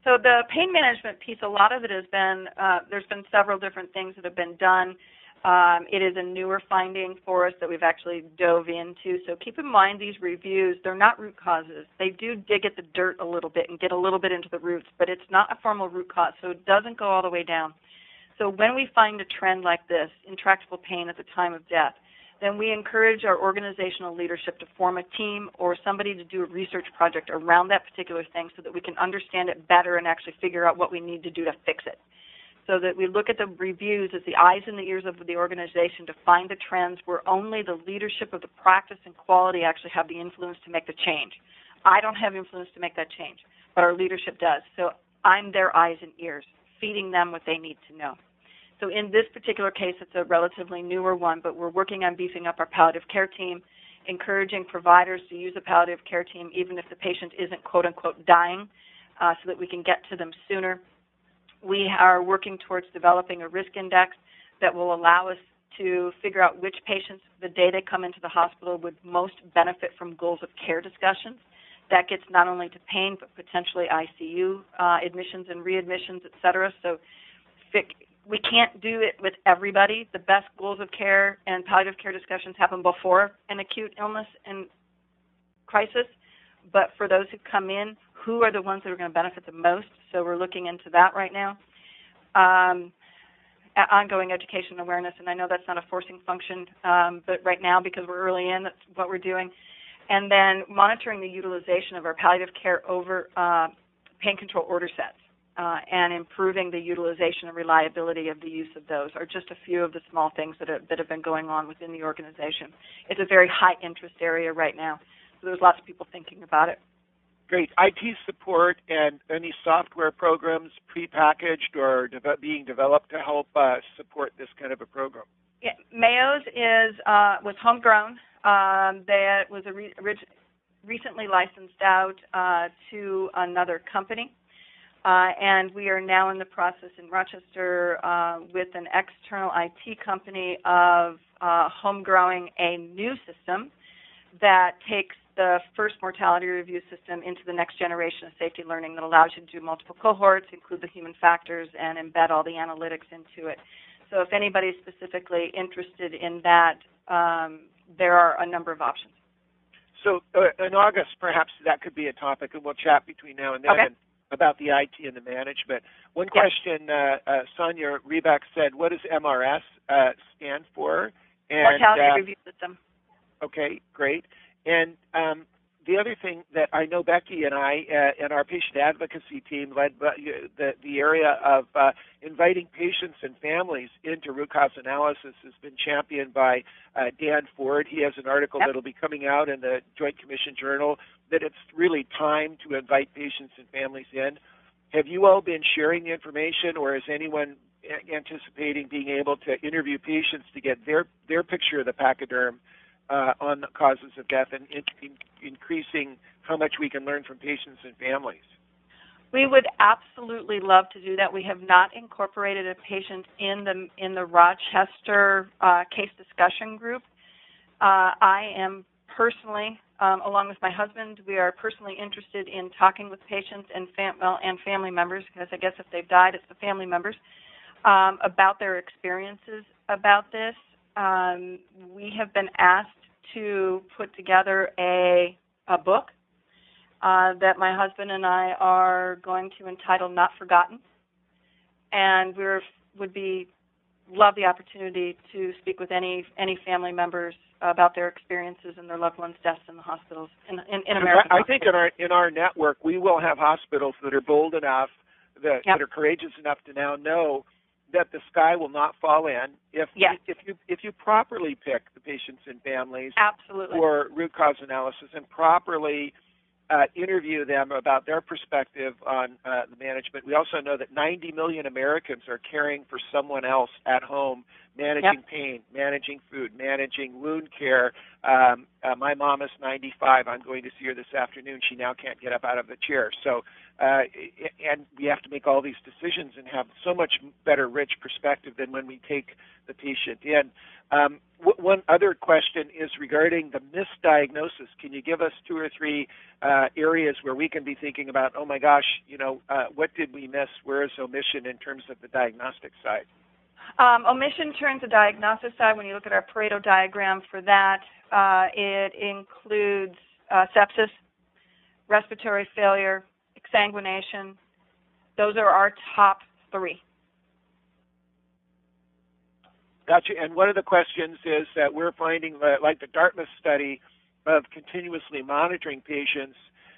So the pain management piece, a lot of it has been, there's been several different things that have been done. It is a newer finding for us that we've actually dove into. So keep in mind these reviews, they're not root causes. They do dig at the dirt a little bit and get a little bit into the roots, but it's not a formal root cause, so it doesn't go all the way down. So when we find a trend like this, intractable pain at the time of death, then we encourage our organizational leadership to form a team or somebody to do a research project around that particular thing so that we can understand it better and actually figure out what we need to do to fix it. So that we look at the reviews as the eyes and the ears of the organization to find the trends where only the leadership of the practice and quality actually have the influence to make the change. I don't have influence to make that change, but our leadership does. So I'm their eyes and ears, feeding them what they need to know. So in this particular case, it's a relatively newer one, but we're working on beefing up our palliative care team, encouraging providers to use a palliative care team even if the patient isn't quote-unquote dying, so that we can get to them sooner. We are working towards developing a risk index that will allow us to figure out which patients, the day they come into the hospital, would most benefit from goals of care discussions. That gets not only to pain, but potentially ICU admissions and readmissions, et cetera. So we can't do it with everybody. The best goals of care and palliative care discussions happen before an acute illness and crisis. But for those who come in, who are the ones that are going to benefit the most? So we're looking into that right now. ongoing education and awareness, and I know that's not a forcing function, but right now, because we're early in, that's what we're doing. And then monitoring the utilization of our palliative care over pain control order sets and improving the utilization and reliability of the use of those are just a few of the small things that have been going on within the organization. It's a very high interest area right now, so there's lots of people thinking about it. Great. IT support and any software programs prepackaged or being developed to help support this kind of a program? Yeah, Mayo's was homegrown. That was recently licensed out to another company, and we are now in the process in Rochester with an external IT company of homegrowing a new system that takes the first mortality review system into the next generation of safety learning that allows you to do multiple cohorts, include the human factors, and embed all the analytics into it. So if anybody's specifically interested in that, there are a number of options. So in August, perhaps that could be a topic, and we'll chat between now and then about the IT and the management. One question, Sonia Reback said, what does MRS stand for? And, Mortality Review System. Okay, great. And the other thing that I know Becky and I and our patient advocacy team led the area of inviting patients and families into root cause analysis has been championed by Dan Ford. He has an article that will be coming out in the Joint Commission Journal that it's really time to invite patients and families in. Have you all been sharing the information, or is anyone anticipating being able to interview patients to get their picture of the pachyderm on the causes of death and increasing how much we can learn from patients and families? We would absolutely love to do that. We have not incorporated a patient in the Rochester case discussion group. I am personally, along with my husband, we are personally interested in talking with patients and family members, because I guess if they've died, it's the family members, about their experiences about this. We have been asked to put together a book that my husband and I are going to entitle Not Forgotten, and we would love the opportunity to speak with any family members about their experiences and their loved ones' deaths in the hospitals in America. I think in our network we will have hospitals that are bold enough, that are courageous enough to now know that the sky will not fall in if you properly pick the patients and families for root cause analysis and properly interview them about their perspective on the management. We also know that 90 million Americans are caring for someone else at home, managing pain, managing food, managing wound care. My mom is 95. I'm going to see her this afternoon. She now can't get up out of the chair. So, and we have to make all these decisions and have so much better, rich perspective than when we take the patient in. One other question is regarding the misdiagnosis. Can you give us 2 or 3 areas where we can be thinking about, oh my gosh, what did we miss? Where is omission in terms of the diagnostic side? Omission turns the diagnostic side. When you look at our Pareto diagram for that, it includes sepsis, respiratory failure, exsanguination. Those are our top 3. Gotcha. And one of the questions is that we're finding that, like the Dartmouth study of continuously monitoring patients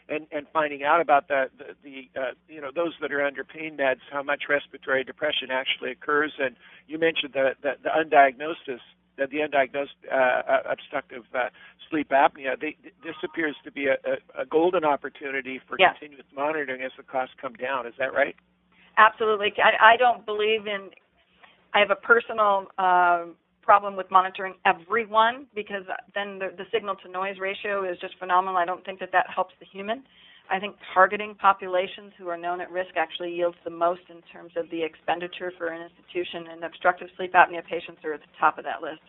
and finding out about those that are under pain meds, how much respiratory depression actually occurs. And you mentioned the undiagnosed obstructive sleep apnea. This appears to be a golden opportunity for continuous monitoring as the costs come down. Is that right? Absolutely. I don't believe in. I have a personal problem with monitoring everyone, because then the signal-to-noise ratio is just phenomenal. I don't think that helps the human. I think targeting populations who are known at risk actually yields the most in terms of the expenditure for an institution, and obstructive sleep apnea patients are at the top of that list.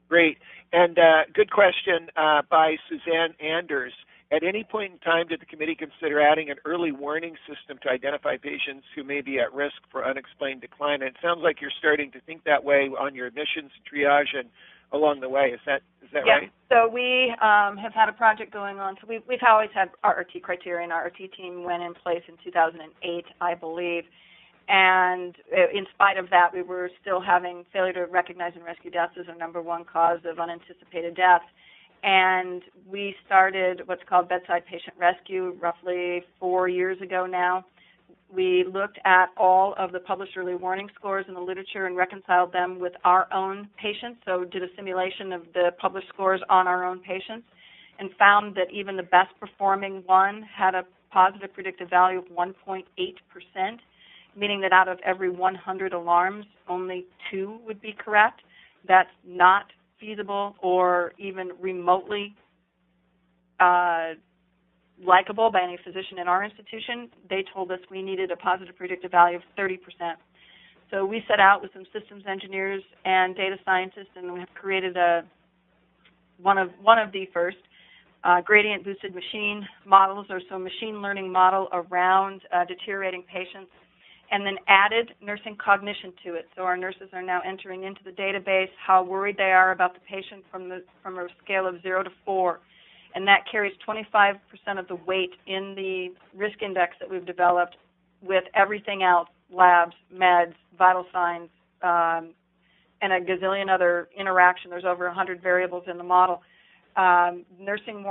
Great. And good question by Suzanne Anders. At any point in time, did the committee consider adding an early warning system to identify patients who may be at risk for unexplained decline? And it sounds like you're starting to think that way on your admissions, triage, and along the way. Is that right? So we have had a project going on. So we've always had RRT criteria, and our RRT team went in place in 2008, I believe. And in spite of that, we were still having failure to recognize and rescue deaths as our number one cause of unanticipated deaths. And we started what's called bedside patient rescue roughly 4 years ago now. We looked at all of the published early warning scores in the literature and reconciled them with our own patients, so did a simulation of the published scores on our own patients, and found that even the best performing one had a positive predictive value of 1.8%, meaning that out of every 100 alarms, only 2 would be correct. That's not feasible or even remotely likable by any physician in our institution. They told us we needed a positive predictive value of 30%. So we set out with some systems engineers and data scientists, and we have created one of the first gradient boosted machine models, or so machine learning model around deteriorating patients, and then added nursing cognition to it. So our nurses are now entering into the database how worried they are about the patient from a scale of 0 to 4. And that carries 25% of the weight in the risk index that we've developed with everything else, labs, meds, vital signs, and a gazillion other interactions. There's over 100 variables in the model. Nursing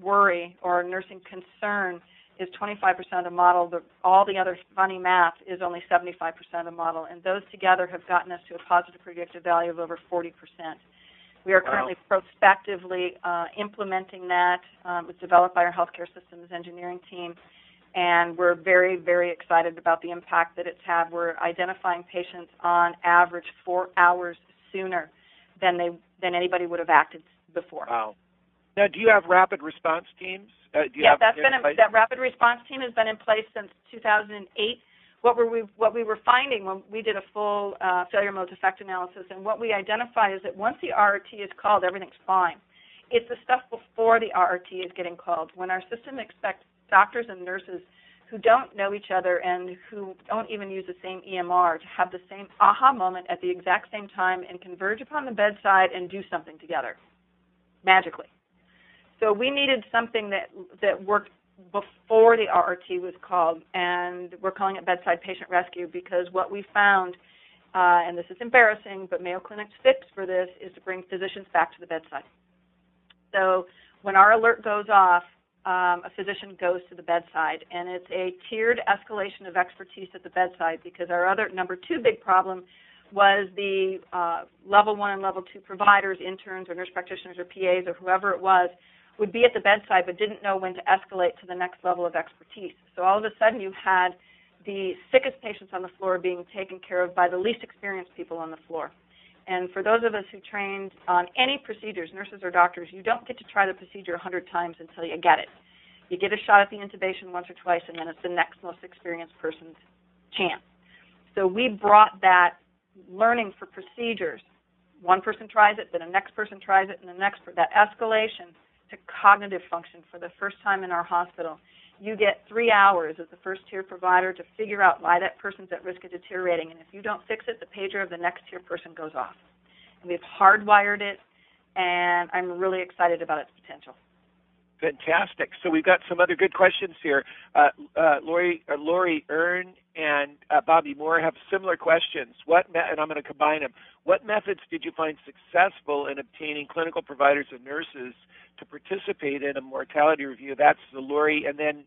worry or nursing concern is 25% of the model. All the other funny math is only 75% of the model, and those together have gotten us to a positive predictive value of over 40%. We are currently prospectively implementing that. It's developed by our healthcare systems engineering team, and we're very, very excited about the impact that it's had. We're identifying patients on average 4 hours sooner than anybody would have acted before. Wow. Now, do you have rapid response teams? That rapid response team has been in place since 2008. What we were finding when we did a full failure modes effect analysis, and what we identified is that once the RRT is called, everything's fine. It's the stuff before the RRT is getting called. When our system expects doctors and nurses who don't know each other and who don't even use the same EMR to have the same aha moment at the exact same time and converge upon the bedside and do something together, magically. So we needed something that worked before the RRT was called, and we're calling it bedside patient rescue because what we found, and this is embarrassing, but Mayo Clinic's fix for this is to bring physicians back to the bedside. So when our alert goes off, a physician goes to the bedside, and it's a tiered escalation of expertise at the bedside because our other number 2 big problem was the level 1 and level 2 providers, interns or nurse practitioners or PAs or whoever it was, would be at the bedside but didn't know when to escalate to the next level of expertise. So all of a sudden you had the sickest patients on the floor being taken care of by the least experienced people on the floor. And for those of us who trained on any procedures, nurses or doctors, you don't get to try the procedure 100 times until you get it. You get a shot at the intubation once or twice, and then it's the next most experienced person's chance. So we brought that learning for procedures. One person tries it, then the next person tries it, and the next, that escalation to cognitive function for the first time in our hospital. You get 3 hours as the first-tier provider to figure out why that person's at risk of deteriorating, and if you don't fix it, the pager of the next-tier person goes off. And we've hardwired it, and I'm really excited about its potential. Fantastic. So we've got some other good questions here. Lori Earn and Bobby Moore have similar questions. And I'm going to combine them. What methods did you find successful in obtaining clinical providers and nurses to participate in a mortality review? That's the Lori. And then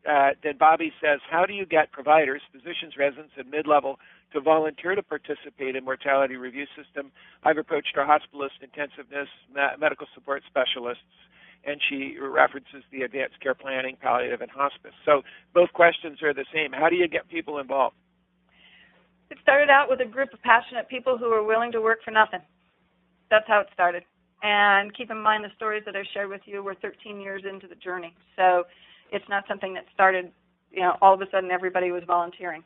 Bobby says, how do you get providers, physicians, residents, and mid-level to volunteer to participate in mortality review system? I've approached our hospitalist, intensiveness, medical support specialists, and she references the advanced care planning, palliative, and hospice. So both questions are the same. How do you get people involved? It started out with a group of passionate people who were willing to work for nothing. That's how it started. And keep in mind the stories that I shared with you were 13 years into the journey. So it's not something that started, all of a sudden everybody was volunteering.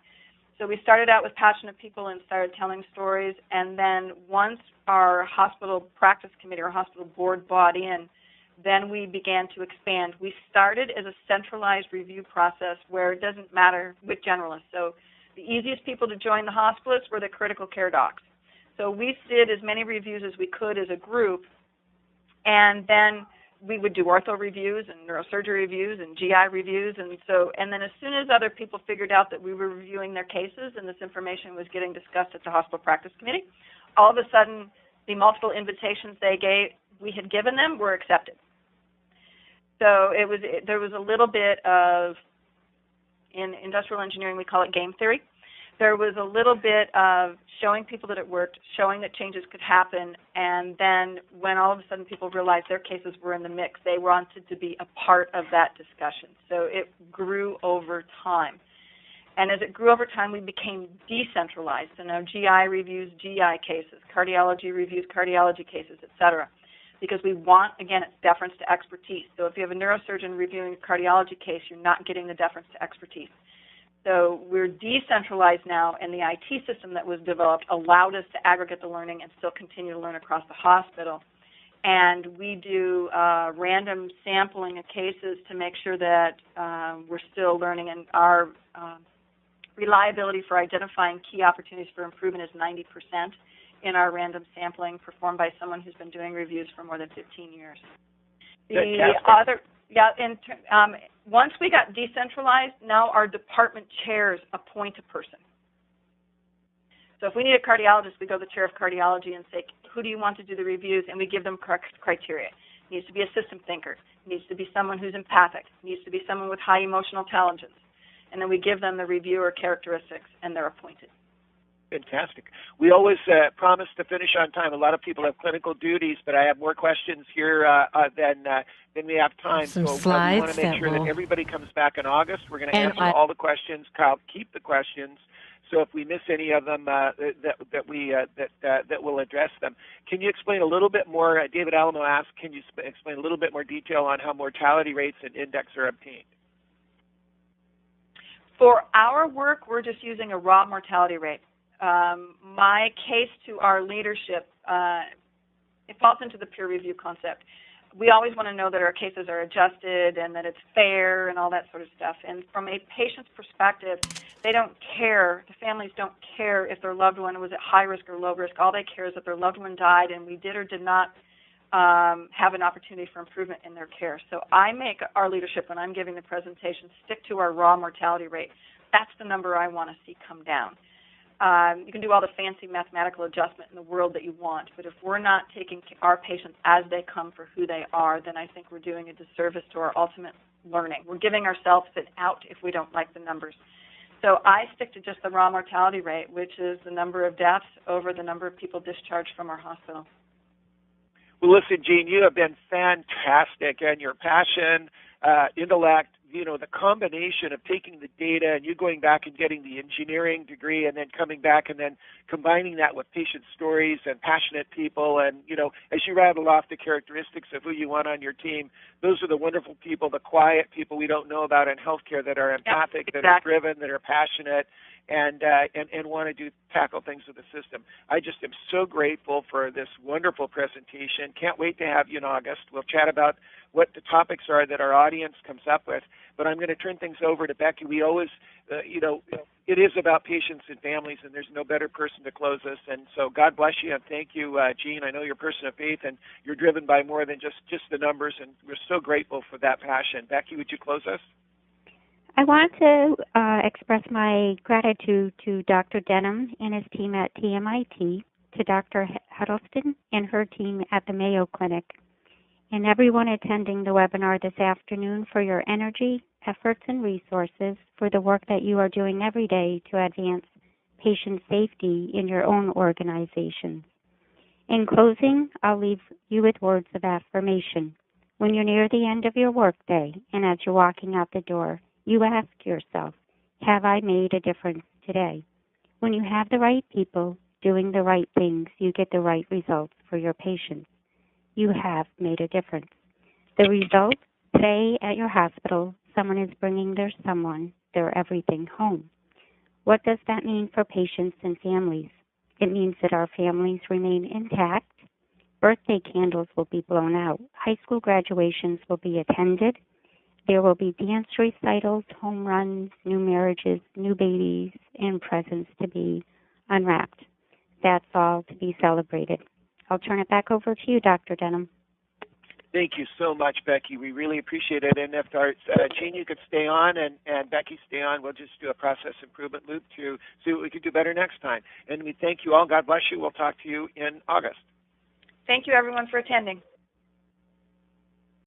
So we started out with passionate people and started telling stories. And then once our hospital practice committee or hospital board bought in, then we began to expand. We started as a centralized review process where it doesn't matter which generalist. So the easiest people to join the hospitalists were the critical care docs. So we did as many reviews as we could as a group, and then we would do ortho reviews and neurosurgery reviews and GI reviews, and then as soon as other people figured out that we were reviewing their cases and this information was getting discussed at the hospital practice committee, all of a sudden the multiple invitations we had given them were accepted. So there was a little bit of, in industrial engineering we call it game theory. There was a little bit of showing people that it worked, showing that changes could happen, and then when all of a sudden people realized their cases were in the mix, they wanted to be a part of that discussion. So it grew over time. And as it grew over time, we became decentralized. So now GI reviews GI cases, cardiology reviews cardiology cases, et cetera. Because we want, again, it's deference to expertise. So if you have a neurosurgeon reviewing a cardiology case, you're not getting the deference to expertise. So we're decentralized now, and the IT system that was developed allowed us to aggregate the learning and still continue to learn across the hospital. And we do random sampling of cases to make sure that we're still learning, and our reliability for identifying key opportunities for improvement is 90% in our random sampling performed by someone who's been doing reviews for more than 15 years. Once we got decentralized, now our department chairs appoint a person. So if we need a cardiologist, we go to the chair of cardiology and say, who do you want to do the reviews? And we give them criteria. It needs to be a system thinker. It needs to be someone who's empathic. It needs to be someone with high emotional intelligence. And then we give them the reviewer characteristics, and they're appointed. Fantastic. We always promise to finish on time. A lot of people have clinical duties, but I have more questions here than we have time. Some so slides we want to make sure that everybody comes back in August. We're going to answer all the questions. Kyle, keep the questions. So if we miss any of them, that we'll address them. Can you explain a little bit more? David Alamo asked, can you explain a little bit more detail on how mortality rates and index are obtained? For our work, we're just using a raw mortality rate. My case to our leadership, it falls into the peer review concept. We always want to know that our cases are adjusted and that it's fair and all that sort of stuff. And from a patient's perspective, they don't care, the families don't care if their loved one was at high risk or low risk. All they care is that their loved one died and we did or did not have an opportunity for improvement in their care. So I make our leadership, when I'm giving the presentation, stick to our raw mortality rate. That's the number I want to see come down. You can do all the fancy mathematical adjustment in the world that you want, but if we're not taking our patients as they come for who they are, then I think we're doing a disservice to our ultimate learning. We're giving ourselves an out if we don't like the numbers. So I stick to just the raw mortality rate, which is the number of deaths over the number of people discharged from our hospital. Well, listen, Jeanne, you have been fantastic, and your passion, intellect, the combination of taking the data and you going back and getting the engineering degree and then coming back and then combining that with patient stories and passionate people and, as you rattle off the characteristics of who you want on your team, those are the wonderful people, the quiet people we don't know about in healthcare that are empathic, that are driven, that are passionate, and want to tackle things with the system. I just am so grateful for this wonderful presentation. Can't wait to have you in August. We'll chat about what the topics are that our audience comes up with. But I'm going to turn things over to Becky. We always, it is about patients and families, and there's no better person to close us. And so God bless you, and thank you, Jeanne. I know you're a person of faith, and you're driven by more than just the numbers, and we're so grateful for that passion. Becky, would you close us? I want to express my gratitude to Dr. Denham and his team at TMIT, to Dr. Huddleston and her team at the Mayo Clinic, and everyone attending the webinar this afternoon for your energy, efforts, and resources for the work that you are doing every day to advance patient safety in your own organizations. In closing, I'll leave you with words of affirmation. When you're near the end of your workday and as you're walking out the door, you ask yourself, have I made a difference today? When you have the right people doing the right things, you get the right results for your patients. You have made a difference. The result, today at your hospital, someone is bringing their someone, their everything home. What does that mean for patients and families? It means that our families remain intact. Birthday candles will be blown out. High school graduations will be attended. There will be dance recitals, home runs, new marriages, new babies, and presents to be unwrapped. That's all to be celebrated. I'll turn it back over to you, Dr. Denham. Thank you so much, Becky. We really appreciate it. And if Jeanne, you could stay on and Becky stay on, we'll just do a process improvement loop to see what we could do better next time. And we thank you all. God bless you. We'll talk to you in August. Thank you, everyone, for attending.